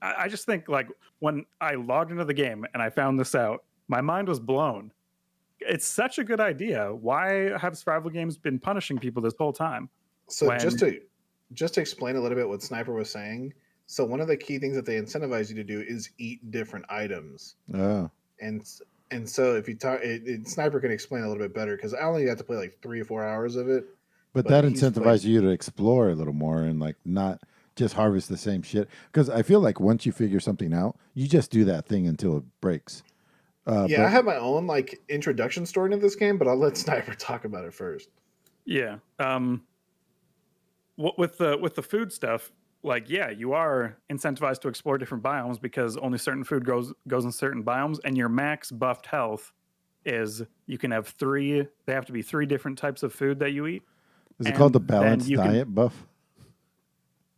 I just think like when I logged into the game and I found this out, my mind was blown. It's such a good idea. Why have survival games been punishing people this whole time? So just to explain a little bit what Sniper was saying. So one of the key things that they incentivize you to do is eat different items. Oh. And so if you talk, Sniper can explain a little bit better because I only got to play like 3 or 4 hours of it. But that incentivizes you to explore a little more and like not just harvest the same shit. Because I feel like once you figure something out, you just do that thing until it breaks. I have my own like introduction story into this game, but I'll let Sniper talk about it first. Yeah. With the food stuff, like you are incentivized to explore different biomes because only certain food goes in certain biomes, and your max buffed health is you can have 3. They have to be 3 different types of food that you eat. Is it called the balanced diet buff?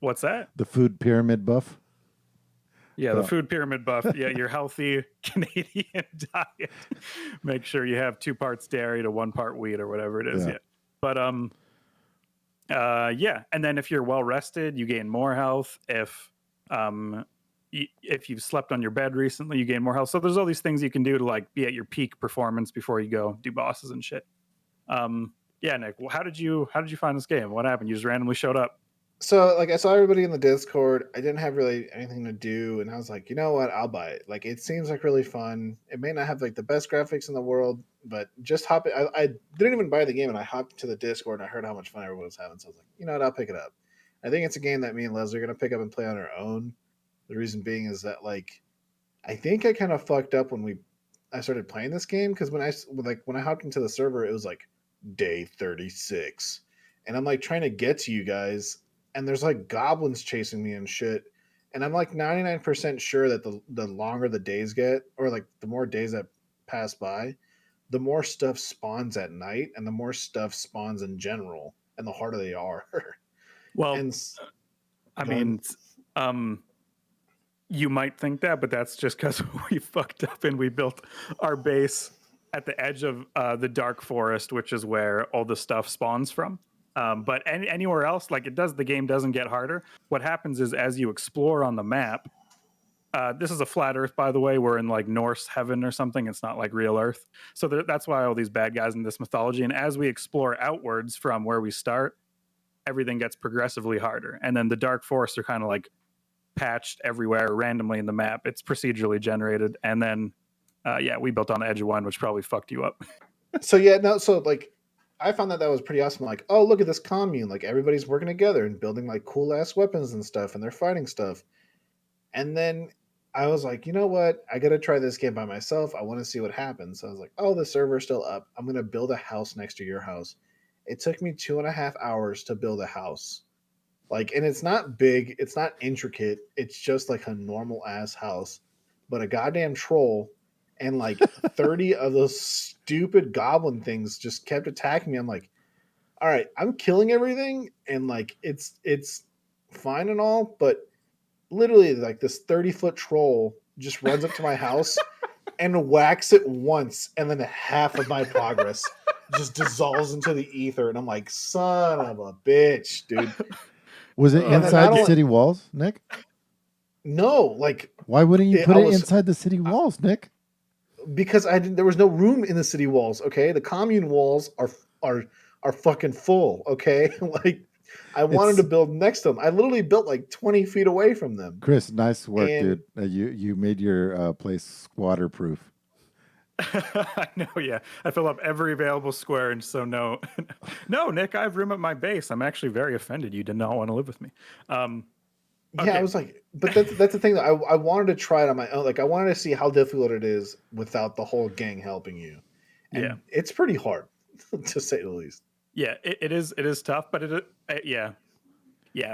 What's that? The food pyramid buff? Yeah, the food pyramid buff. Yeah, your healthy Canadian diet. Make sure you have 2 parts dairy to 1 part wheat or whatever it is. Yeah. But and then if you're well rested, you gain more health. If you've slept on your bed recently, you gain more health. So there's all these things you can do to like be at your peak performance before you go do bosses and shit. Nick, how did you find this game? What happened? You just randomly showed up? So like I saw everybody in the Discord. I didn't have really anything to do, and I was like, you know what? I'll buy it. Like it seems like really fun. It may not have like the best graphics in the world, but just hop it. I didn't even buy the game, and I hopped to the Discord and I heard how much fun everyone was having. So I was like, you know what? I'll pick it up. I think it's a game that me and Leslie are gonna pick up and play on our own. The reason being is that like I think I kind of fucked up when I started playing this game because when I hopped into the server, it was like day 36, and I'm like trying to get to you guys. And there's like goblins chasing me and shit. And I'm like 99% sure that the longer the days get, or like the more days that pass by, the more stuff spawns at night and the more stuff spawns in general and the harder they are. Well, you might think that, but that's just because we fucked up and we built our base at the edge of the dark forest, which is where all the stuff spawns from. But anywhere else, like the game doesn't get harder. What happens is as you explore on the map, this is a flat Earth, by the way. We're in like Norse heaven or something. It's not like real Earth. So that's why all these bad guys in this mythology. And as we explore outwards from where we start, everything gets progressively harder. And then the dark forests are kind of like patched everywhere randomly in the map. It's procedurally generated. And then, we built on the edge of one, which probably fucked you up. So like, I found that was pretty awesome. Like, oh, look at this commune. Like, everybody's working together and building, like, cool-ass weapons and stuff, and they're fighting stuff. And then I was like, you know what? I got to try this game by myself. I want to see what happens. So I was like, oh, the server's still up. I'm going to build a house next to your house. It took me 2.5 hours to build a house. Like, and it's not big. It's not intricate. It's just, like, a normal-ass house. But a goddamn troll and, like, 30 of those stupid goblin things just kept attacking me. I'm like, all right, I'm killing everything, and like it's fine and all, but literally like this 30-foot troll just runs up to my house and whacks it once, and then half of my progress just dissolves into the ether, and I'm like, son of a bitch, dude. Was it And then inside I the don't- city walls, Nick? No, like Why wouldn't you Yeah, put I it was- inside the city walls, Nick? because there was no room in the city walls. Okay, the commune walls are fucking full. Okay, like I wanted It's- to build next to them. I literally built like 20 feet away from them. Chris, nice work, And- dude. You made your place squatter proof. I know, yeah. I fill up every available square, and so no, no, Nick, I have room at my base. I'm actually very offended you did not want to live with me. Yeah, Okay. I was like, but that's the thing that I wanted to try it on my own. Like I wanted to see how difficult it is without the whole gang helping you. And Yeah. it's pretty hard, to say the least. Yeah, it is tough, but yeah.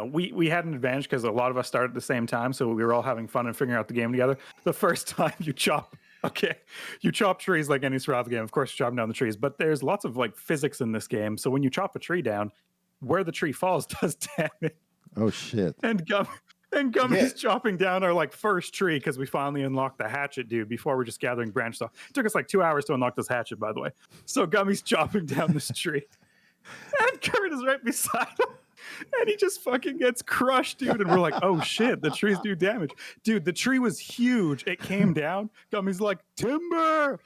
We had an advantage because a lot of us started at the same time, so we were all having fun and figuring out the game together. The first time you chop trees like any survival game. Of course, you're chopping down the trees, but there's lots of like physics in this game. So when you chop a tree down, where the tree falls does damage. Oh shit! And Gummy's chopping down our like first tree because we finally unlocked the hatchet, dude. Before we're just gathering branch stuff. It took us like 2 hours to unlock this hatchet, by the way. So Gummy's chopping down this tree, and Kurt is right beside him, and he just fucking gets crushed, dude. And we're like, oh shit, the trees do damage, dude. The tree was huge. It came down. Gummy's like, timber.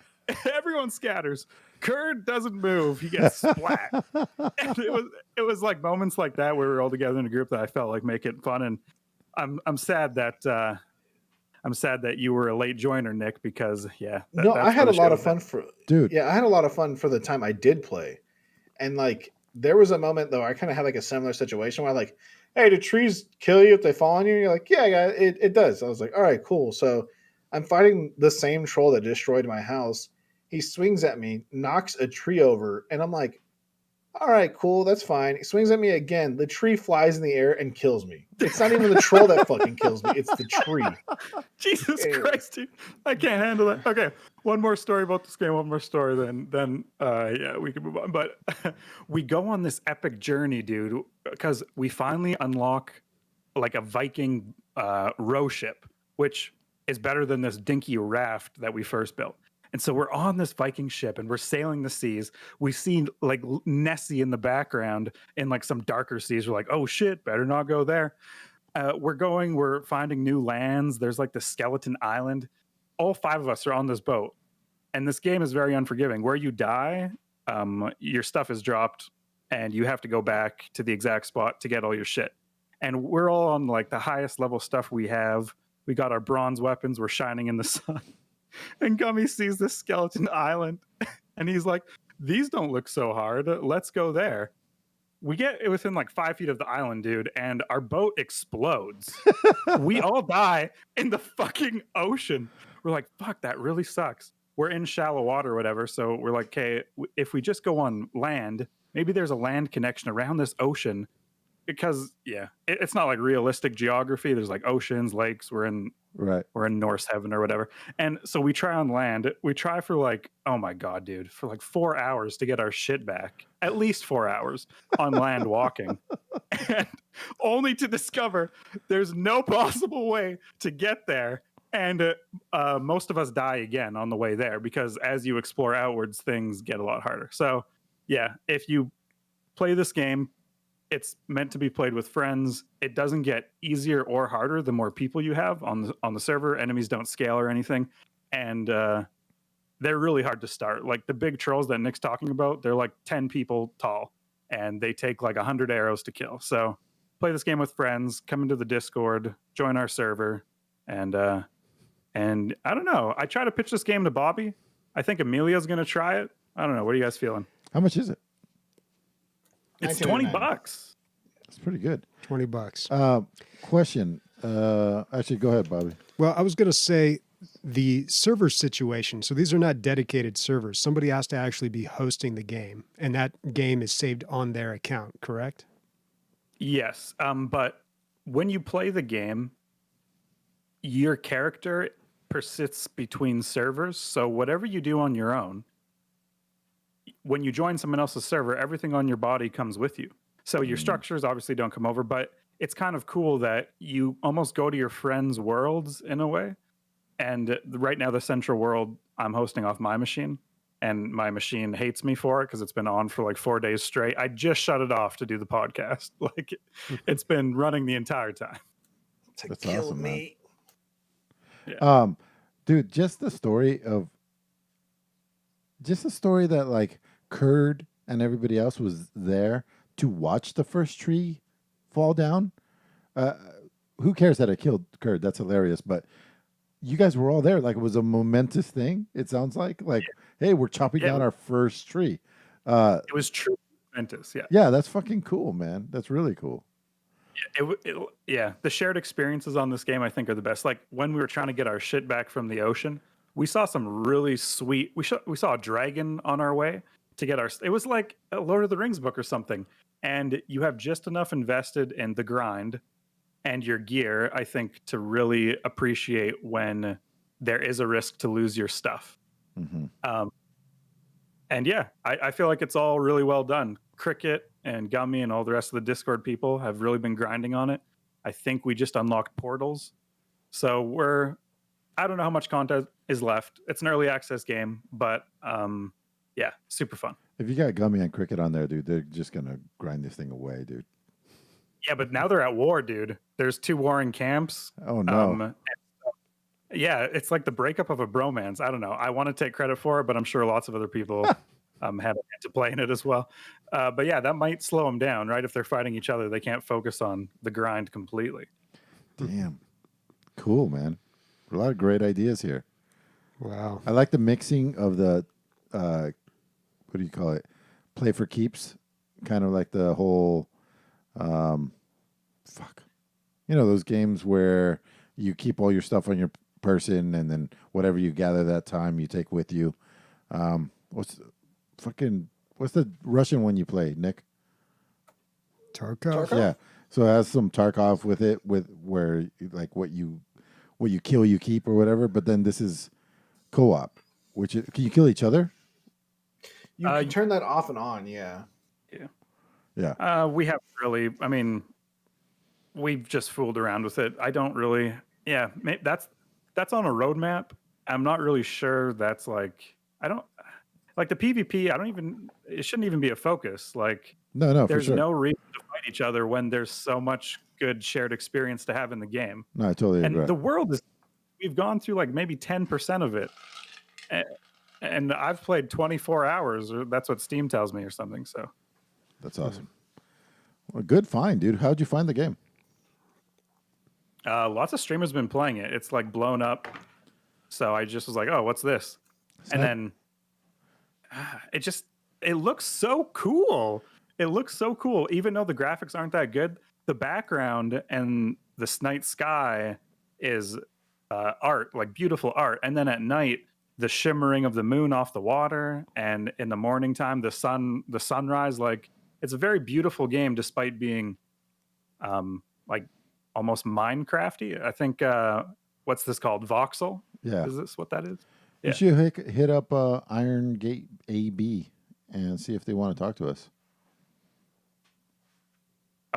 Everyone scatters. Kurt doesn't move. He gets splat. And it was like moments like that where we were all together in a group that I felt like make it fun. And I'm sad that you were a late joiner, Nick, because No, I had a lot of fun Dude. Yeah, I had a lot of fun for the time I did play, and like there was a moment though I kind of had like a similar situation where like, hey, do trees kill you if they fall on you? And you're like, yeah, it does. I was like, all right, cool. So I'm fighting the same troll that destroyed my house. He swings at me, knocks a tree over, and I'm like, all right, cool, that's fine. He swings at me again. The tree flies in the air and kills me. It's not even the troll that fucking kills me. It's the tree. Jesus Anyway. Christ, dude. I can't handle that. Okay, one more story about this game, one more story, then we can move on. But we go on this epic journey, dude, because we finally unlock like a Viking row ship, which is better than this dinky raft that we first built. And so we're on this Viking ship and we're sailing the seas. We see like Nessie in the background in like some darker seas. We're like, oh shit, better not go there. We're finding new lands. There's like the skeleton island. All 5 of us are on this boat. And this game is very unforgiving. Where you die, your stuff is dropped and you have to go back to the exact spot to get all your shit. And we're all on like the highest level stuff we have. We got our bronze weapons. We're shining in the sun. And Gummy sees this skeleton island and he's like, these don't look so hard. Let's go there. We get within like 5 feet of the island, dude, and our boat explodes. We all die in the fucking ocean. We're like, fuck, that really sucks. We're in shallow water or whatever. So we're like, okay, if we just go on land, maybe there's a land connection around this ocean. Because it's not like realistic geography. There's like oceans, lakes. We're in Norse heaven or whatever. And so we try on land. We try for like, oh my god, dude, for like 4 hours to get our shit back. At least 4 hours on land walking, and only to discover there's no possible way to get there. And most of us die again on the way there because as you explore outwards, things get a lot harder. So if you play this game, it's meant to be played with friends. It doesn't get easier or harder the more people you have on the server. Enemies don't scale or anything, and they're really hard to start. Like the big trolls that Nick's talking about, they're like 10 people tall, and they take like 100 arrows to kill. So play this game with friends. Come into the Discord, join our server, and I don't know. I try to pitch this game to Bobby. I think Emilio's going to try it. I don't know. What are you guys feeling? How much is it? It's $19.99. $20. It's pretty good. $20. Question. Actually, go ahead, Bobby. Well, I was going to say the server situation. So these are not dedicated servers. Somebody has to actually be hosting the game, and that game is saved on their account, correct? Yes. But when you play the game, your character persists between servers. So whatever you do on your own, when you join someone else's server, everything on your body comes with you. So your structures obviously don't come over, but it's kind of cool that you almost go to your friends' worlds in a way. And right now, the central world I'm hosting off my machine, and my machine hates me for it because it's been on for like 4 days straight. I just shut it off to do the podcast. Like it's been running the entire time. To That's kill awesome, me. Yeah. Dude, just the story that like Kurd and everybody else was there to watch the first tree fall down. Who cares that it killed Kurd? That's hilarious. But you guys were all there. Like it was a momentous thing. It sounds like hey, we're chopping down our first tree. It was true momentous. Yeah. Yeah, that's fucking cool, man. That's really cool. Yeah, the shared experiences on this game I think are the best. Like when we were trying to get our shit back from the ocean, we saw some really sweet. We saw a dragon on our way to get our. It was like a Lord of the Rings book or something, and you have just enough invested in the grind and your gear, I think, to really appreciate when there is a risk to lose your stuff. Mm-hmm. And yeah, I feel like it's all really well done. Cricket and Gummy and all the rest of the Discord people have really been grinding on it. I think we just unlocked portals. So I don't know how much content is left. It's an early access game, but yeah, super fun. If you got Gummy and Cricket on there, dude, they're just gonna grind this thing away, dude. Yeah, but now they're at war, dude. There's 2 warring camps. Oh no. Yeah, it's like the breakup of a bromance. I don't know. I want to take credit for it, but I'm sure lots of other people had a hand to play in it as well. But yeah, that might slow them down, right? If they're fighting each other, they can't focus on the grind completely. Damn. Cool, man. A lot of great ideas here. Wow. I like the mixing of the what do you call it? Play for keeps. Kind of like the whole you know, those games where you keep all your stuff on your person and then whatever you gather that time you take with you. What's the Russian one you play, Nick? Tarkov? Yeah. So it has some Tarkov with it, with where like what you kill you keep or whatever, but then this is co-op, which can you kill each other? You can turn that off and on, yeah. Yeah. We haven't really. I mean, we've just fooled around with it. I don't really. Yeah, that's on a roadmap. I'm not really sure. That's like I don't like the PvP. I don't even. It shouldn't even be a focus. Like No, there's for sure. no reason to fight each other when there's so much good shared experience to have in the game. No, I totally agree. And the world is. We've gone through like maybe 10% of it, and I've played 24 hours. Or that's what Steam tells me, or something. So. That's awesome. Well, good find, dude. How'd you find the game? Lots of streamers been playing it. It's like blown up. So I just was like, oh, what's this? And then it looks so cool. It looks so cool. Even though the graphics aren't that good, the background and the night sky is art, like beautiful art. And then at night, the shimmering of the moon off the water, and in the morning time, the sunrise, like it's a very beautiful game despite being like almost Minecrafty. I think what's this called? Voxel? Yeah. Is this what that is? You should hit up Iron Gate AB and see if they want to talk to us.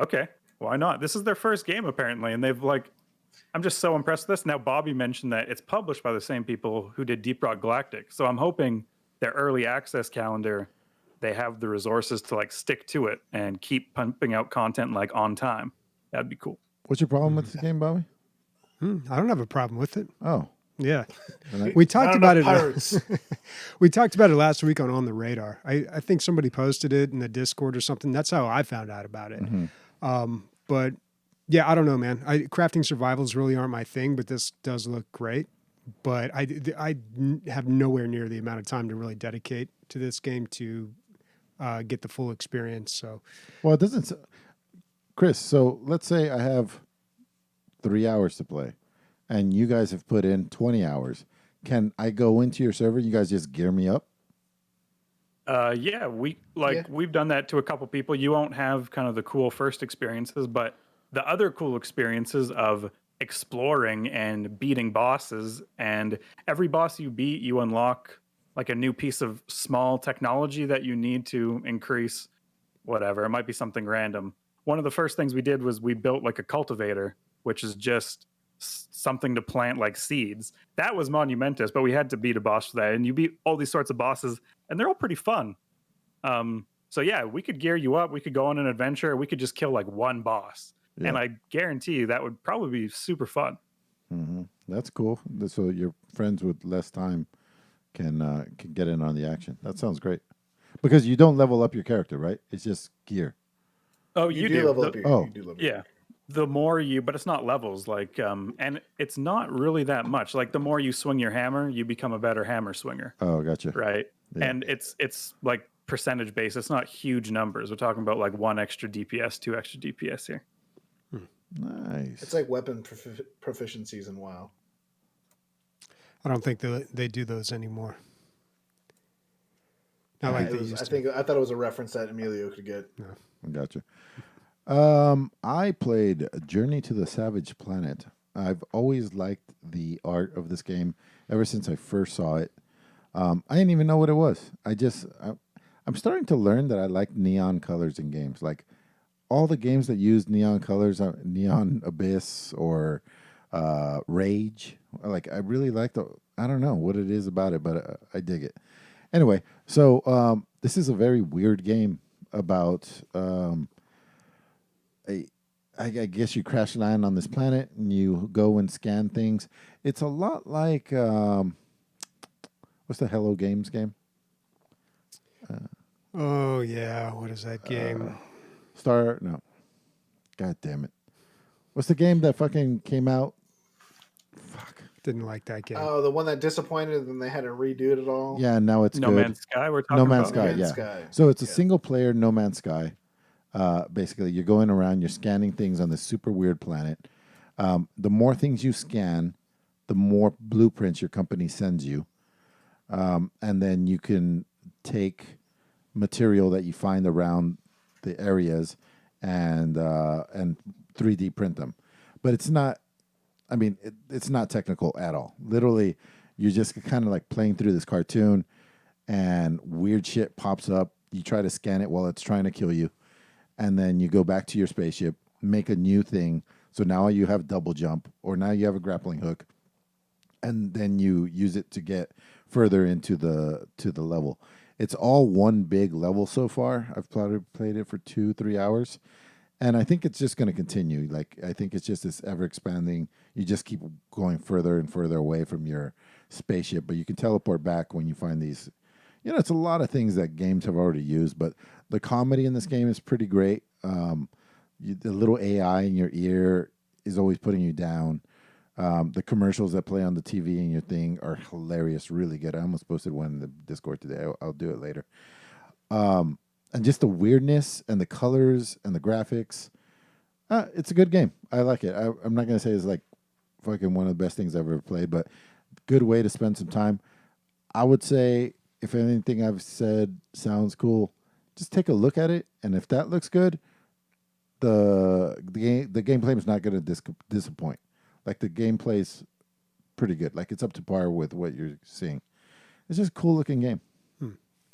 Okay. Why not? This is their first game apparently, and they've like I'm just so impressed with this. Now Bobby mentioned that it's published by the same people who did Deep Rock Galactic. So I'm hoping their early access calendar, they have the resources to like stick to it and keep pumping out content like on time. That'd be cool. What's your problem with this game, Bobby? I don't have a problem with it. Oh. Yeah. And We talked about it. Pirates. We talked about it last week on the Radar. I think somebody posted it in the Discord or something. That's how I found out about it. But yeah, I don't know, man. Crafting survivals really aren't my thing, but this does look great. But I have nowhere near the amount of time to really dedicate to this game to get the full experience. So, well, it doesn't. Chris, so let's say I have 3 hours to play, and you guys have put in 20 hours. Can I go into your server? You guys just gear me up? Yeah, we've done that to a couple people. You won't have kind of the cool first experiences, but the other cool experiences of exploring and beating bosses, and every boss you beat, you unlock like a new piece of small technology that you need to increase whatever. It might be something random. one of the first things we did was we built like a cultivator, which is just something to plant like seeds. That was monumentous, but we had to beat a boss for that. And you beat all these sorts of bosses, and they're all pretty fun. So yeah, we could gear you up. We could go on an adventure. We could just kill like one boss, and I guarantee you that would probably be super fun. Mm-hmm. That's cool. So your friends with less time can get in on the action. That sounds great. Because you don't level up your character, right? It's just gear. Oh, you do. level up your. You do level Yeah. The more you, but it's not levels. Like, and it's not really that much. Like, the more you swing your hammer, you become a better hammer swinger. Oh, gotcha. Right. Yeah. And it's like percentage based. It's not huge numbers. We're talking about like 1 extra DPS, 2 extra DPS here. Nice. It's like weapon proficiencies in WoW. I don't think they do those anymore. Not like they used to. I thought it was a reference that Emilio could get. No. Gotcha. I played Journey to the Savage Planet. I've always liked the art of this game ever since I first saw it. I didn't even know what it was. I'm starting to learn that I like neon colors in games. Like all the games that use neon colors, Neon Abyss or Rage. Like I really like I don't know what it is about it, but I dig it. Anyway, so this is a very weird game about I guess you crash land on this planet and you go and scan things. It's a lot like what's the Hello Games game? Oh yeah, what is that game? No. God damn it. What's the game that fucking came out? Fuck. Didn't like that game. Oh, the one that disappointed and they had to redo it all. Yeah, now it's No good. Man's Sky. We're talking No Man's about. Sky, No Man's yeah. Sky. So it's a single player No Man's Sky. Basically, you're going around, you're scanning things on this super weird planet. The more things you scan, the more blueprints your company sends you. And then you can take material that you find around the areas and 3D print them. But it's not, I mean, it's not technical at all. Literally, you're just kind of like playing through this cartoon and weird shit pops up. You try to scan it while it's trying to kill you. And then you go back to your spaceship, make a new thing. So now you have double jump, or now you have a grappling hook. And then you use it to get further into the level. It's all one big level so far. I've played it for 2-3 hours. And I think it's just going to continue. Like, I think it's just this ever expanding. You just keep going further and further away from your spaceship, but you can teleport back when you find these. You know, it's a lot of things that games have already used, but the comedy in this game is pretty great. The little AI in your ear is always putting you down. The commercials that play on the TV in your thing are hilarious, really good. I almost posted one in the Discord today. I'll do it later. And just the weirdness and the colors and the graphics. It's a good game. I like it. I'm not going to say it's like fucking one of the best things I've ever played, but good way to spend some time. I would say if anything I've said sounds cool, just take a look at it. And if that looks good, the gameplay is not going to disappoint. Like the gameplay's pretty good. Like it's up to par with what you're seeing. It's just a cool looking game.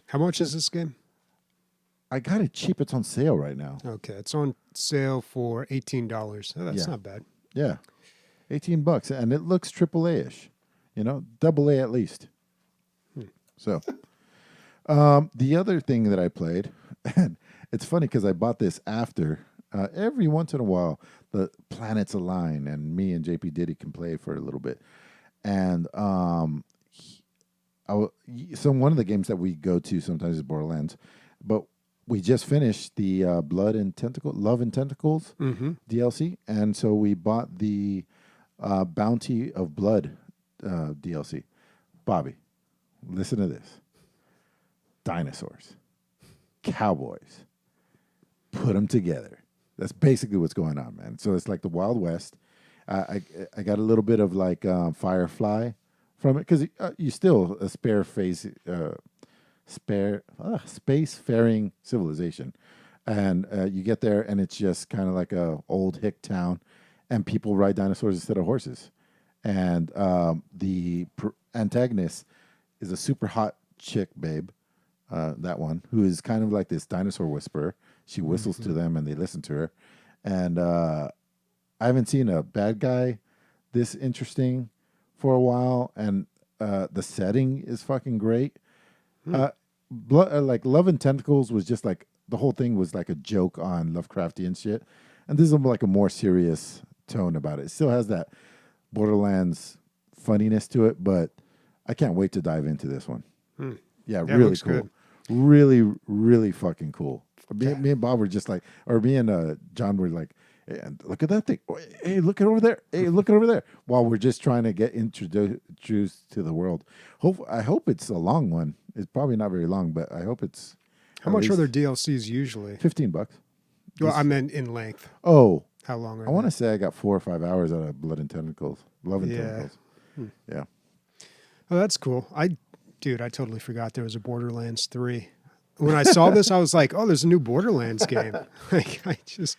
How much is this game? I got it cheap. It's on sale right now. Okay, it's on sale for $18. Oh, that's not bad. Yeah, $18, and it looks AAA-ish. You know, AA at least. So, the other thing that I played, and it's funny because I bought this after. Every once in a while, the planets align, and me and JP Diddy can play for a little bit. And so one of the games that we go to sometimes is Borderlands, but we just finished the Love and Tentacles DLC, and so we bought the Bounty of Blood DLC. Bobby, listen to this. Dinosaurs, cowboys, put them together. That's basically what's going on, man. So it's like the Wild West. I got a little bit of like Firefly from it because you still a space-faring civilization, and you get there and it's just kind of like a old hick town, and people ride dinosaurs instead of horses, and the antagonist is a super hot chick babe, that one who is kind of like this dinosaur whisperer. She whistles to them and they listen to her, and I haven't seen a bad guy this interesting for a while, and the setting is fucking great. Like Love and Tentacles was just like the whole thing was like a joke on Lovecraftian shit, and this is like a more serious tone about it. It still has that Borderlands funniness to it, but I can't wait to dive into this one. Yeah, really cool. Good. Really, really fucking cool. Me and Bob were just like, or me and John were like, hey, look at that thing. Hey, look it over there. Hey, look it over there. While we're just trying to get introduced to the world. I hope it's a long one. It's probably not very long, but I hope it's. How much are their DLCs usually? $15. Well, I meant in length. Oh, How long are I want to say I got 4 or 5 hours out of Blood and Tentacles. Love and Yeah. Tentacles. Yeah. Oh, that's cool. I totally forgot there was a Borderlands 3. When I saw this, I was like, oh, there's a new Borderlands game. Like, I just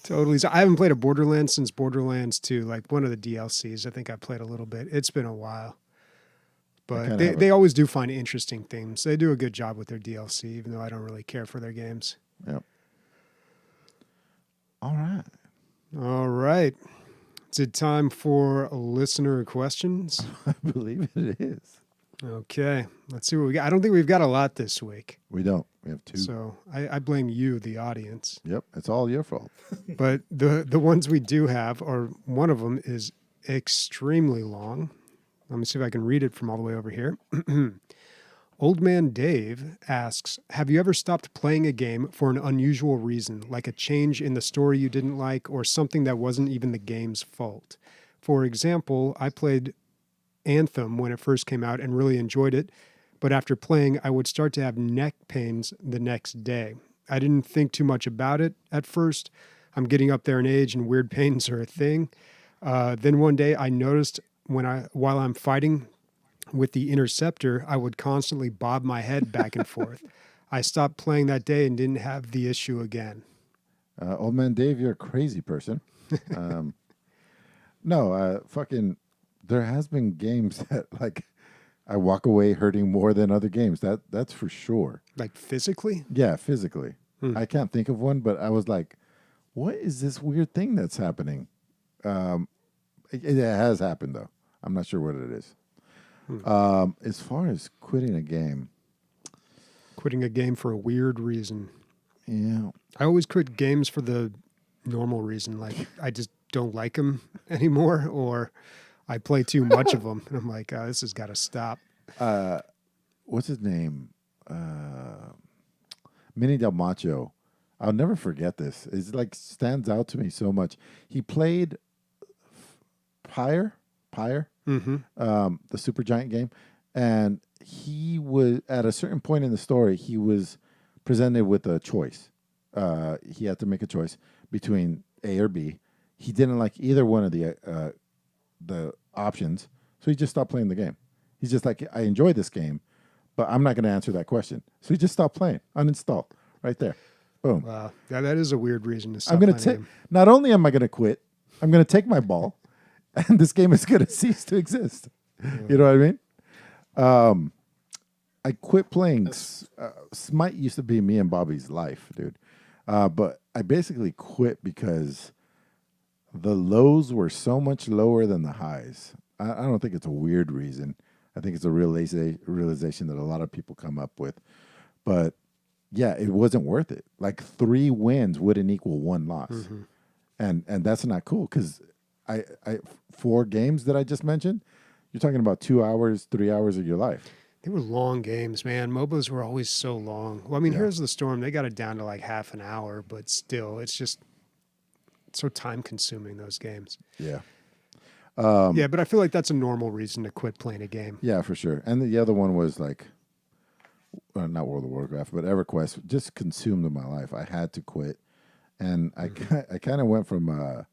totally. I haven't played a Borderlands since Borderlands 2, like one of the DLCs. I think I played a little bit. It's been a while. But they always do find interesting things. They do a good job with their DLC, even though I don't really care for their games. Yep. All right. All right. Is it time for listener questions? I believe it is. Okay. Let's see what we got. I don't think we've got a lot this week. We don't. We have 2. So I blame you, the audience. Yep. It's all your fault. But the ones we do have, or one of them is extremely long. Let me see if I can read it from all the way over here. Old Man Dave asks, have you ever stopped playing a game for an unusual reason, like a change in the story you didn't like or something that wasn't even the game's fault? For example, I played Anthem when it first came out and really enjoyed it, but after playing, I would start to have neck pains the next day. I didn't think too much about it at first. I'm getting up there in age and weird pains are a thing. Then one day I noticed while I'm fighting with the interceptor, I would constantly bob my head back and forth. I stopped playing that day and didn't have the issue again. Old Man Dave, you're a crazy person. Fucking, there has been games that like I walk away hurting more than other games. That's for sure. Like physically? Yeah, physically. I can't think of one, but I was like, what is this weird thing that's happening? It has happened though. I'm not sure what it is. As far as quitting a game. Quitting a game for a weird reason. Yeah. I always quit games for the normal reason. Like, I just don't like them anymore, or I play too much of them. And I'm like, this has got to stop. What's his name? Minnie Del Macho. I'll never forget this. It's like stands out to me so much. He played Spire, Mm-hmm. the Supergiant game, and he was at a certain point in the story. He was presented with a choice. He had to make a choice between A or B. He didn't like either one of the options, so he just stopped playing the game. He's just like, I enjoy this game, but I'm not going to answer that question. So he just stopped playing. Uninstall. Right there. Boom. Wow. That is a weird reason to stop I'm going to playing take, a game. not only am I going to quit, I'm going to take my ball, and this game is going to cease to exist. Yeah. You know what I mean? I quit playing. Smite used to be me and Bobby's life, dude. But I basically quit because the lows were so much lower than the highs. I don't think it's a weird reason. I think it's a realization that a lot of people come up with. But yeah, it wasn't worth it. Like 3 wins wouldn't equal 1 loss. Mm-hmm. And that's not cool because I 4 games that I just mentioned, you're talking about 2 hours, 3 hours of your life. They were long games, man. MOBAs were always so long. Well, I mean, Heroes of the Storm, they got it down to like half an hour, but still, it's just so time-consuming, those games. Yeah. Yeah, but I feel like that's a normal reason to quit playing a game. Yeah, for sure. And the other one was like, not World of Warcraft, but EverQuest just consumed my life. I had to quit. And I kind of went from,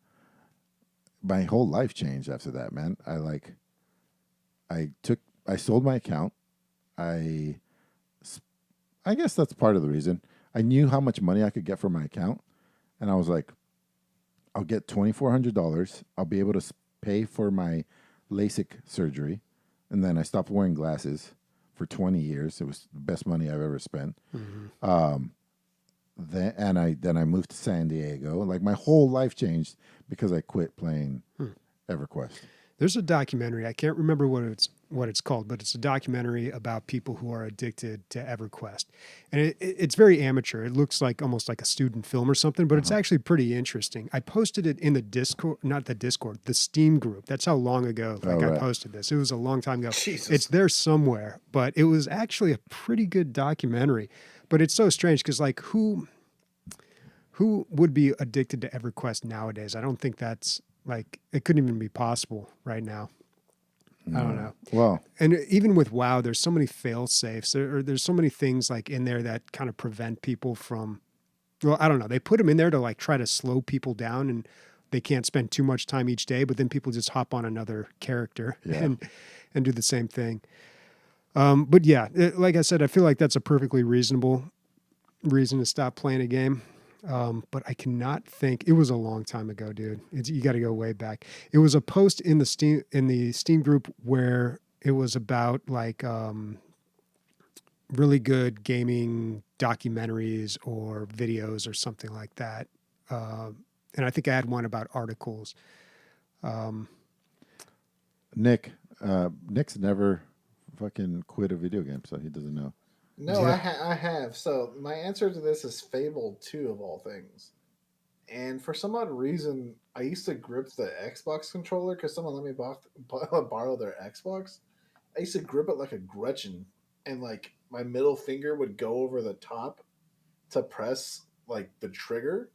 my whole life changed after that, man. I sold my account. I guess that's part of the reason. I knew how much money I could get from my account. And I was like, I'll get $2,400. I'll be able to pay for my LASIK surgery. And then I stopped wearing glasses for 20 years. It was the best money I've ever spent. Mm-hmm. then I moved to San Diego. Like my whole life changed because I quit playing EverQuest. There's a documentary. I can't remember what it's called, but it's a documentary about people who are addicted to EverQuest, and it's very amateur. It looks like almost like a student film or something, but it's actually pretty interesting. I posted it in the Discord, not the Discord, the Steam group. That's how long ago I posted this. It was a long time ago. Jesus. It's there somewhere, but it was actually a pretty good documentary. But it's so strange because like who would be addicted to EverQuest nowadays? I don't think that's like it couldn't even be possible right now. I don't know. Well, and even with WoW, there's so many fail safes. There's so many things like in there that kind of prevent people from. Well, I don't know. They put them in there to like try to slow people down, and they can't spend too much time each day. But then people just hop on another character and do the same thing. But yeah, like I said, I feel like that's a perfectly reasonable reason to stop playing a game. But I cannot think. It was a long time ago, dude. You got to go way back. It was a post in the Steam group where it was about like really good gaming documentaries or videos or something like that. And I think I had one about articles. Nick's never fucking quit a video game, so he doesn't know. No, I have. So my answer to this is Fable 2 of all things. And for some odd reason, I used to grip the Xbox controller because someone let me borrow their Xbox. I used to grip it like a Gretchen, and like my middle finger would go over the top to press like the trigger,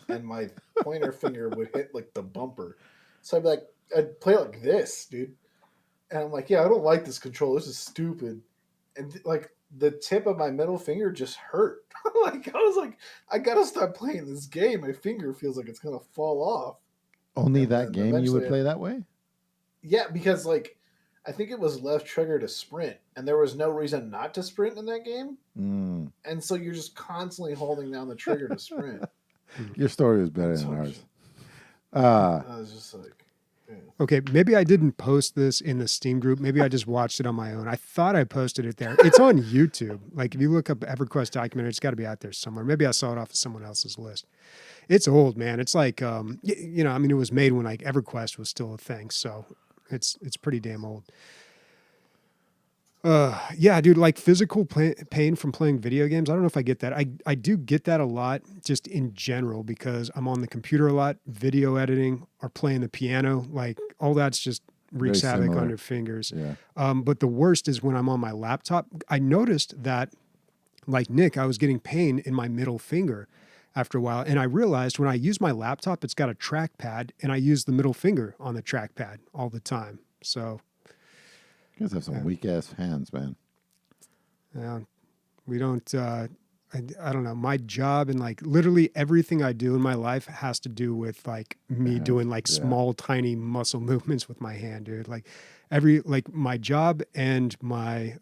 and my pointer finger would hit like the bumper. So I'd play like this, dude. And I'm like, yeah, I don't like this controller. This is stupid. And like the tip of my middle finger just hurt. Like I was like, I gotta stop playing this game. My finger feels like it's gonna fall off. Only that game you would play that way? Yeah, because like I think it was left trigger to sprint, and there was no reason not to sprint in that game. And so you're just constantly holding down the trigger to sprint. Your story was better than ours. I was just like, okay, maybe I didn't post this in the Steam group. Maybe I just watched it on my own. I thought I posted it there. It's on YouTube. Like if you look up EverQuest documentary, it's got to be out there somewhere. Maybe I saw it off of someone else's list. It's old, man. It's like, I mean, it was made when like EverQuest was still a thing. So it's pretty damn old. Yeah, dude, like physical pain from playing video games. I don't know if I get that. I do get that a lot just in general because I'm on the computer a lot, video editing or playing the piano. Like all that's just wreaks havoc on your fingers. Yeah. But the worst is when I'm on my laptop. I noticed that like Nick, I was getting pain in my middle finger after a while. And I realized when I use my laptop, it's got a trackpad and I use the middle finger on the trackpad all the time. So you guys have some weak ass hands, man. Yeah, we don't. I don't know. My job and like literally everything I do in my life has to do with like me doing like small, tiny muscle movements with my hand, dude. Like my job and my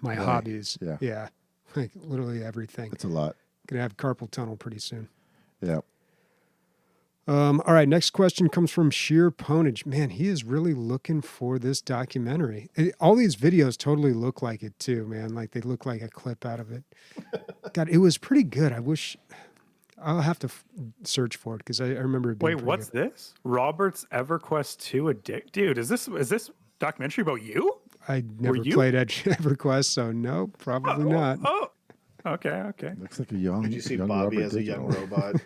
my hobbies. Yeah, like literally everything. It's a lot. Gonna have carpal tunnel pretty soon. Yeah. All right, next question comes from Sheer Ponage. Man, he is really looking for this documentary. All these videos totally look like it too, man. Like they look like a clip out of it. God, it was pretty good. I wish I'll have to search for it because I remember it being Wait, what's good. this? Robert's EverQuest 2 Dude, is this documentary about you? I never played EverQuest, so no, probably not. Oh, okay. Looks like a young. did you see young Bobby Robert as a Digital. young robot?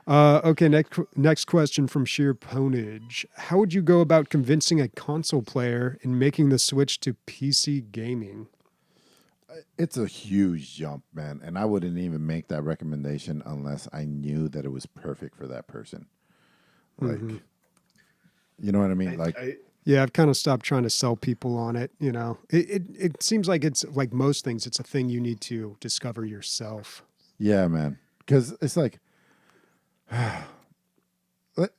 Okay, next question from Sheer Ponage. How would you go about convincing a console player in making the switch to PC gaming? It's a huge jump, man, and I wouldn't even make that recommendation unless I knew that it was perfect for that person. Like, you know what I mean? Yeah, I've kind of stopped trying to sell people on it. You know, it seems like it's like most things. It's a thing you need to discover yourself. Yeah, man, because it's like.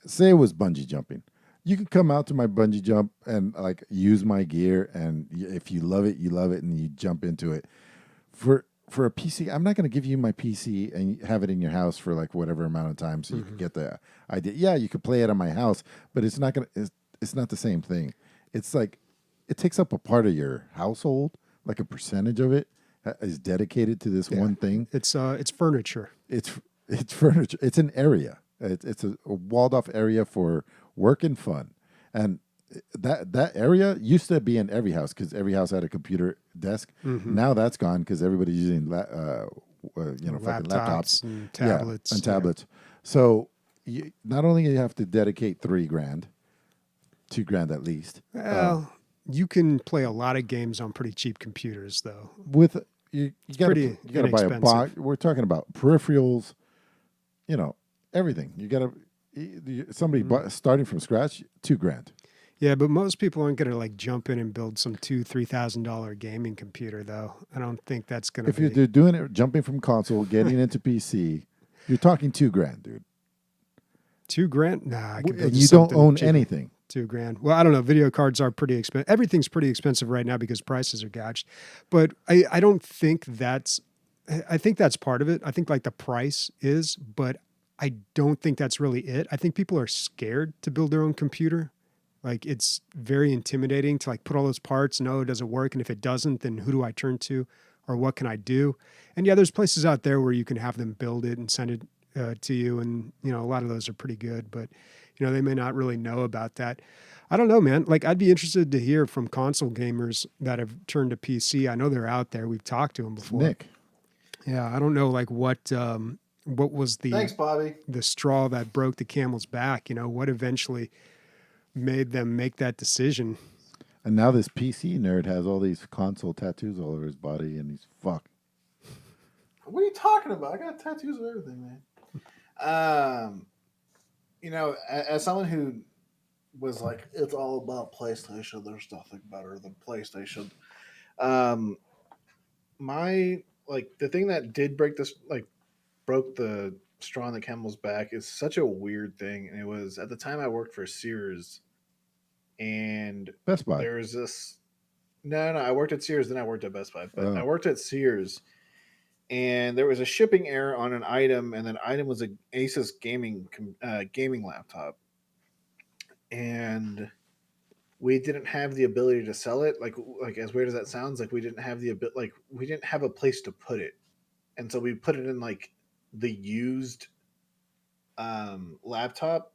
Say it was bungee jumping. You could come out to my bungee jump and like use my gear, and if you love it, and you jump into it. For a PC, I'm not going to give you my PC and have it in your house for like whatever amount of time, so you can get the idea. Yeah, you could play it on my house, but it's not it's not the same thing. It's like it takes up a part of your household, like a percentage of it is dedicated to this one thing. It's furniture. It's furniture. It's an area. It's a walled off area for work and fun, and that area used to be in every house because every house had a computer desk. Now that's gone because everybody's using fucking laptops and tablets. and tablets. So not only you have to dedicate $3,000, $2,000 at least. Well, you can play a lot of games on pretty cheap computers, though. With you got pretty to buy a box. inexpensive. We're talking about peripherals, everything. You got to somebody starting from scratch, $2,000. Yeah, but most people aren't going to like jump in and build some $2,000-$3,000 gaming computer, though. I don't think that's going to. If you're doing it, jumping from console, getting into PC, you're talking $2,000, dude. $2,000? Nah, I could build And you don't something own cheaper. anything. $2,000. Well, I don't know. Video cards are pretty expensive. Everything's pretty expensive right now because prices are gouged. But I don't think that's. I think that's part of it. I think like the price is, but I don't think that's really it. I think people are scared to build their own computer. Like it's very intimidating to like put all those parts. No, does it work? And if it doesn't, then who do I turn to, or what can I do? And yeah, there's places out there where you can have them build it and send it to you, and a lot of those are pretty good. But they may not really know about that. I don't know, man. Like I'd be interested to hear from console gamers that have turned to PC. I know they're out there. We've talked to them before. Nick. Yeah, I don't know, like what was Thanks, Bobby. the straw that broke the camel's back? What eventually made them make that decision? And now this PC nerd has all these console tattoos all over his body, and he's fucked. What are you talking about? I got tattoos of everything, man. As someone who was like, it's all about PlayStation, there's nothing better than PlayStation. The thing that did broke the straw on the camel's back is such a weird thing. And it was at the time I worked for Sears, and Best Buy. there was this. No, I worked at Sears, then I worked at Best Buy, but I worked at Sears. And there was a shipping error on an item, and that item was an Asus gaming laptop, and we didn't have the ability to sell it. Like as weird as that sounds, like we didn't have we didn't have a place to put it, and so we put it in like the used laptop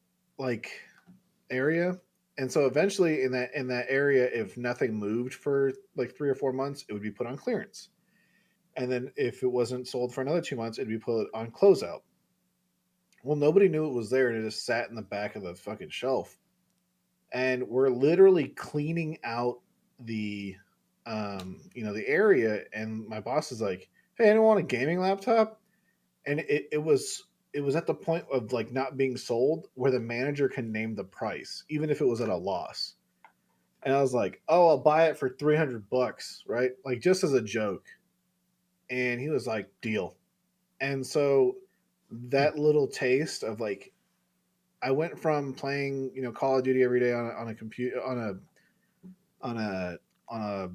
area. And so eventually in that area, if nothing moved for like 3 or 4 months, it would be put on clearance. And then if it wasn't sold for another 2 months, it'd be put on closeout. Well, nobody knew it was there, and it just sat in the back of the fucking shelf. And we're literally cleaning out the area. And my boss is like, "Hey, anyone want a gaming laptop?" And it was at the point of like not being sold where the manager can name the price, even if it was at a loss. And I was like, "Oh, I'll buy it for $300, right?" Like just as a joke. And he was like, "Deal." And so that little taste of like, I went from playing, Call of Duty every day on a computer, on a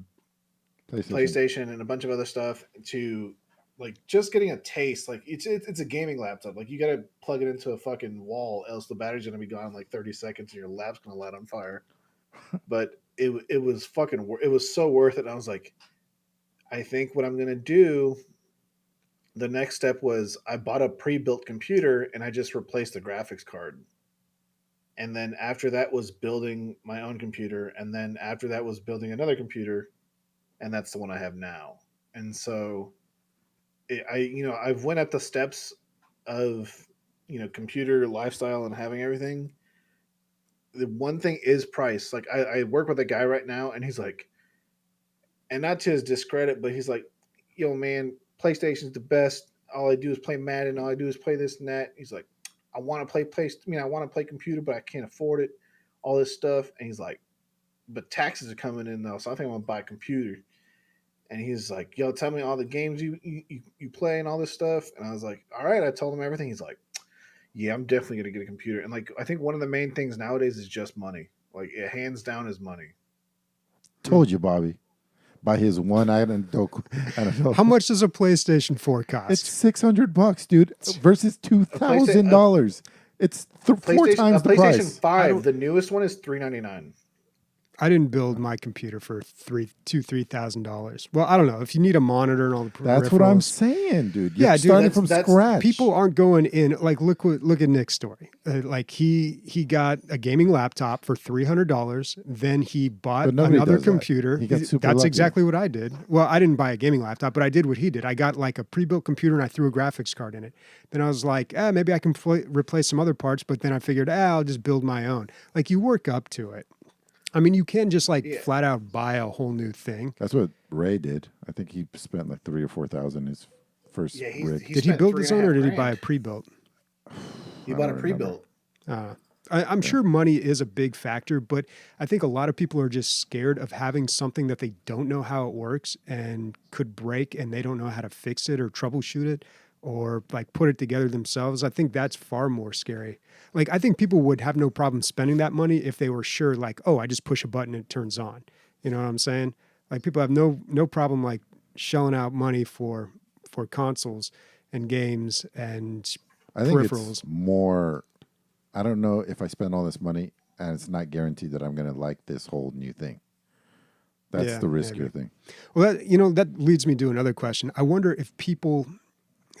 PlayStation and a bunch of other stuff, to like just getting a taste. Like it's a gaming laptop. Like you got to plug it into a fucking wall, else the battery's going to be gone in like 30 seconds and your lap's going to light on fire. But it was it was so worth it. And I was like, I think what I'm going to do, the next step was I bought a pre-built computer and I just replaced the graphics card. And then after that was building my own computer. And then after that was building another computer. And that's the one I have now. And so I've went up the steps of, computer lifestyle and having everything. The one thing is price. Like I work with a guy right now, and he's like, and not to his discredit, but he's like, "Yo, man, PlayStation's the best. All I do is play Madden. All I do is play this and that." He's like, I want to play computer, but I can't afford it. All this stuff. And he's like, but taxes are coming in though, so I think I'm gonna buy a computer. And he's like, "Yo, tell me all the games you play and all this stuff." And I was like, "All right." I told him everything. He's like, "Yeah, I'm definitely gonna get a computer." And like, I think one of the main things nowadays is just money. Like, it hands down is money. Told you, Bobby. By his one item. How much does a PlayStation 4 cost? It's $600, dude, versus $2,000. It's 4 times the price. PlayStation 5, the newest one is $399. I didn't build my computer for $3,000. Well, I don't know if you need a monitor and all the peripherals. That's what I'm saying, dude. You're Yeah, dude, starting from that's- scratch. People aren't going in like look at Nick's story. Like he got a gaming laptop for $300. Then he bought But nobody another does that. computer. He got super That's lucky. exactly what I did. Well, I didn't buy a gaming laptop, but I did what he did. I got like a pre-built computer and I threw a graphics card in it. Then I was like, maybe I can replace some other parts. But then I figured, I'll just build my own. Like you work up to it. I mean, you can just like flat out buy a whole new thing. That's what Ray did. I think he spent like 3,000 or 4,000 his first rig. Did he build his own or did he buy a pre-built? He bought a pre-built. I'm sure money is a big factor, but I think a lot of people are just scared of having something that they don't know how it works and could break and they don't know how to fix it or troubleshoot it or like put it together themselves. I think that's far more scary. Like, I think people would have no problem spending that money if they were sure, like, I just push a button and it turns on. You know what I'm saying? Like, people have no problem like shelling out money for consoles and games and I think peripherals. it's more. I don't know if I spend all this money and it's not guaranteed that I'm going to like this whole new thing. That's Yeah, the riskier maybe. thing. Well, that leads me to another question. I wonder if people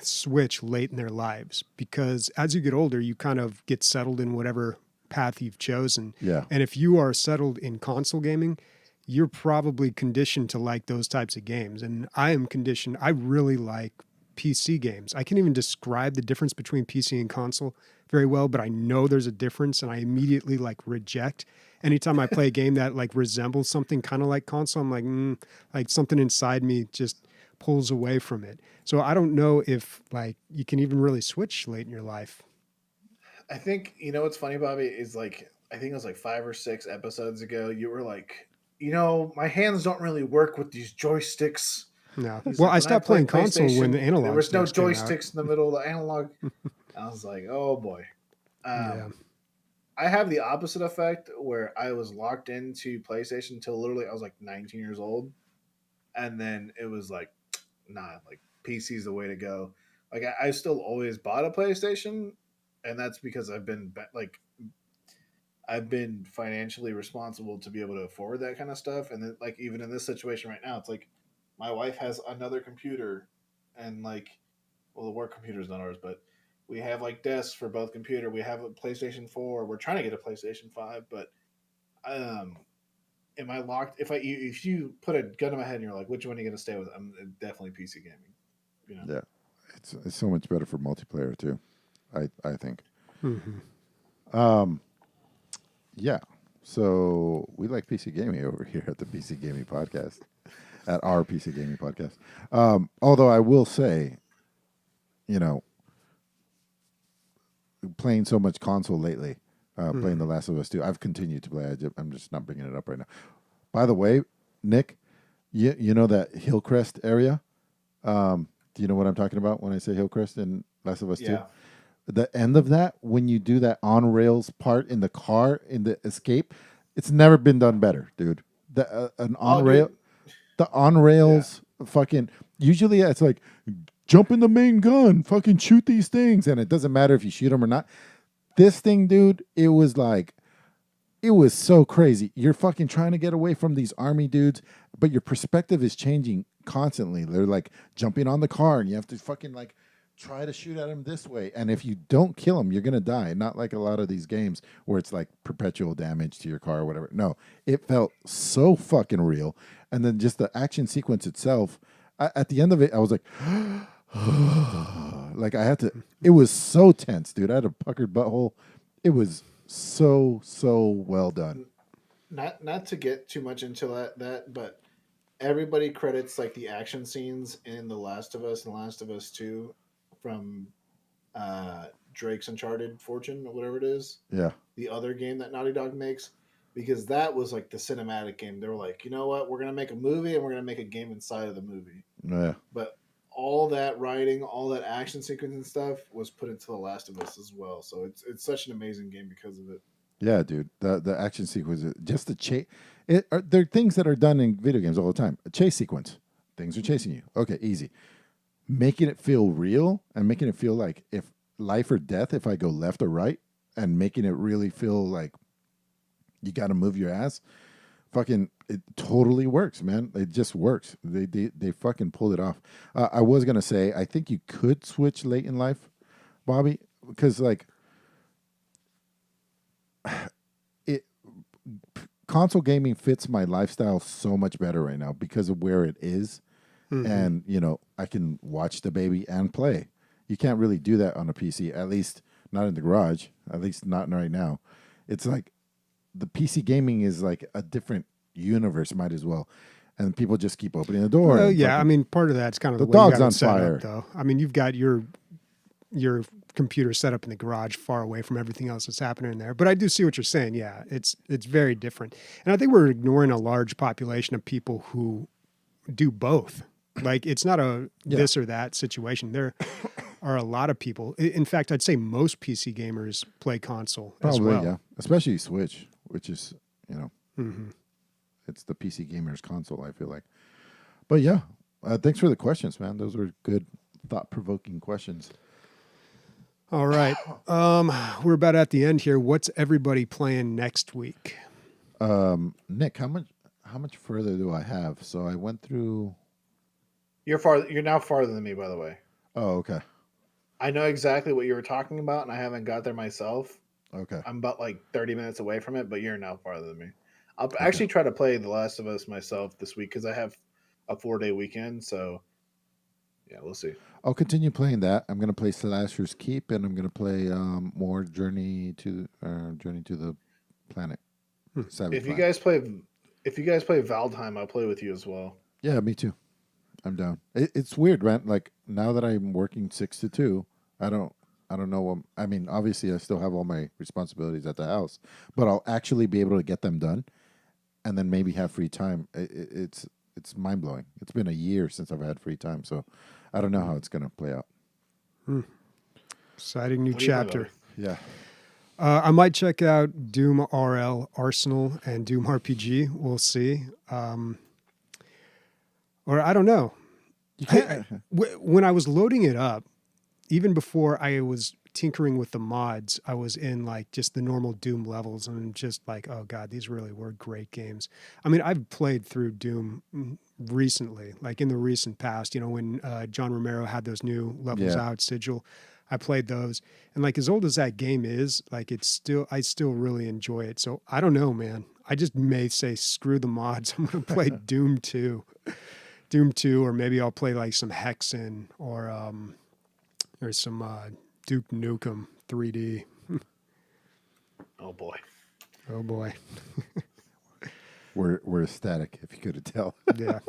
switch late in their lives because as you get older, you kind of get settled in whatever path you've chosen. Yeah. And if you are settled in console gaming, you're probably conditioned to like those types of games. And I am conditioned. I really like PC games. I can't even describe the difference between PC and console very well, but I know there's a difference and I immediately like reject anytime I play a game that like resembles something kind of like console. I'm like something inside me just pulls away from it. So I don't know if like you can even really switch late in your life. I think what's funny, Bobby, is like I think it was like 5 or 6 episodes ago. You were like, my hands don't really work with these joysticks. No. He's Well, like, I when stopped played playing console when the PlayStation, analog there was no sticks came out. joysticks in the middle of the analog. I was like, oh boy. Yeah. I have the opposite effect where I was locked into PlayStation until literally I was like 19 years old. And then it was like, nah, like PC's the way to go. Like I still always bought a PlayStation, and that's because I've been financially responsible to be able to afford that kind of stuff. And then like even in this situation right now, it's like my wife has another computer, and like, well, the work computer is not ours, but we have like desks for both computer. We have a PlayStation 4. We're trying to get a PlayStation 5, but am I locked? If you put a gun in my head and you're like, which one are you going to stay with? I'm definitely PC gaming. Yeah. It's so much better for multiplayer too. I think. Mm-hmm. Yeah. So we like PC gaming over here at the PC Gaming Podcast, at our PC Gaming Podcast. Although I will say, playing so much console lately, playing The Last of Us 2, I've continued to play. I'm just not bringing it up right now. By the way, Nick, you know that Hillcrest area? Do you know what I'm talking about when I say Hillcrest in Last of Us 2? Yeah. The end of that, when you do that on rails part in the car in the escape, it's never been done better, dude. The on rails fucking usually it's like jump in the main gun, fucking shoot these things, and it doesn't matter if you shoot them or not. This thing, dude, it was so crazy. You're fucking trying to get away from these army dudes, but your perspective is changing constantly. They're like jumping on the car, and you have to fucking like try to shoot at him this way. And if you don't kill him, you're gonna die. Not like a lot of these games where it's like perpetual damage to your car or whatever. No, it felt so fucking real. And then just the action sequence itself. At the end of it, I was like, like I had to. It was so tense, dude. I had a puckered butthole. It was so well done. Not to get too much into that, but everybody credits like the action scenes in The Last of Us and Last of Us 2 from Drake's Uncharted Fortune or whatever it is. Yeah. The other game that Naughty Dog makes, because that was like the cinematic game. They were like, you know what, we're gonna make a movie and we're gonna make a game inside of the movie. Yeah. But all that writing, all that action sequence and stuff was put into The Last of Us as well. So it's such an amazing game because of it. Yeah, dude. The action sequence, just the chase. There are things that are done in video games all the time. A chase sequence. Things are chasing you. Okay, easy. Making it feel real and making it feel like if life or death, if I go left or right, and making it really feel like you got to move your ass. fucking, it totally works, man. It just works. They fucking pulled it off. I was gonna say, I think you could switch late in life, Bobby, because like it console gaming fits my lifestyle so much better right now because of where it is. And you know, I can watch the baby and play. You can't really do that on a PC, at least not in the garage, at least not right now. It's like the PC gaming is like a different universe, might as well. And people just keep opening the door. Well, and yeah, fucking- I mean, part of that's kind of The the way you dog's got on it set fire. up, though. I mean, you've got your computer set up in the garage, far away from everything else that's happening in there. But I do see what you're saying. Yeah, it's very different, and I think we're ignoring a large population of people who do both. Like, it's not a this or that situation. There are a lot of people. In fact, I'd say most PC gamers play console as Probably, well. yeah. Especially Switch, which is, you know, it's the PC gamer's console, I feel like. But yeah, thanks for the questions, man. Those were good, thought-provoking questions. All right. We're about at the end here. What's everybody playing next week? Nick, how much further do I have? So I went through... You're now farther than me, by the way. Oh, okay. I know exactly what you were talking about, and I haven't got there myself. Okay. I'm about like 30 minutes away from it, but you're now farther than me. I'll actually try to play The Last of Us myself this week because I have a 4-day weekend. So, yeah, we'll see. I'll continue playing that. I'm going to play Slasher's Keep, and I'm going to play more Journey to the Planet. Savage If you Planet. guys play Valheim, I'll play with you as well. Yeah, me too. I'm down. It's weird, man. Like now that I'm working 6 to 2, I don't know. I mean, obviously, I still have all my responsibilities at the house, but I'll actually be able to get them done, and then maybe have free time. It's mind blowing. It's been a year since I've had free time, so I don't know how it's gonna play out. Exciting new What do you think chapter. about it? Yeah. I might check out DoomRL Arsenal and Doom RPG. We'll see. Or I don't know. You can't. When I was loading it up, even before I was tinkering with the mods, I was in like just the normal Doom levels and just like, oh God, these really were great games. I mean, I've played through Doom recently, like in the recent past, you know, when John Romero had those new levels out, Sigil, I played those. And like as old as that game is, like I still really enjoy it. So I don't know, man. I just may say, screw the mods. I'm going to play Doom 2. Doom 2, or maybe I'll play like some Hexen or some Duke Nukem 3D. Oh boy. Oh boy. We're ecstatic, if you could tell. Yeah.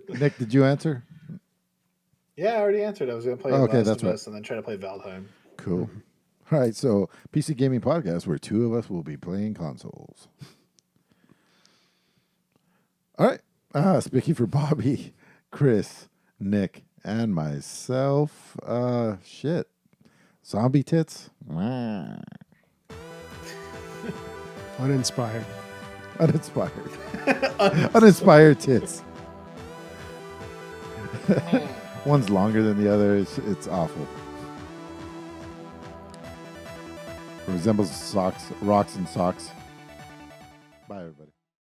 Nick, did you answer? Yeah, I already answered. I was going to play Okay, Last that's of right. Us and then try to play Valheim. Cool. All right, so PC Gaming Podcast, where 2 of us will be playing consoles. All right. Speaking for Bobby, Chris, Nick, and myself, shit. Zombie tits? Uninspired. Uninspired. Uninspired tits. One's longer than the other. It's awful. It resembles rocks and socks. Bye, everybody.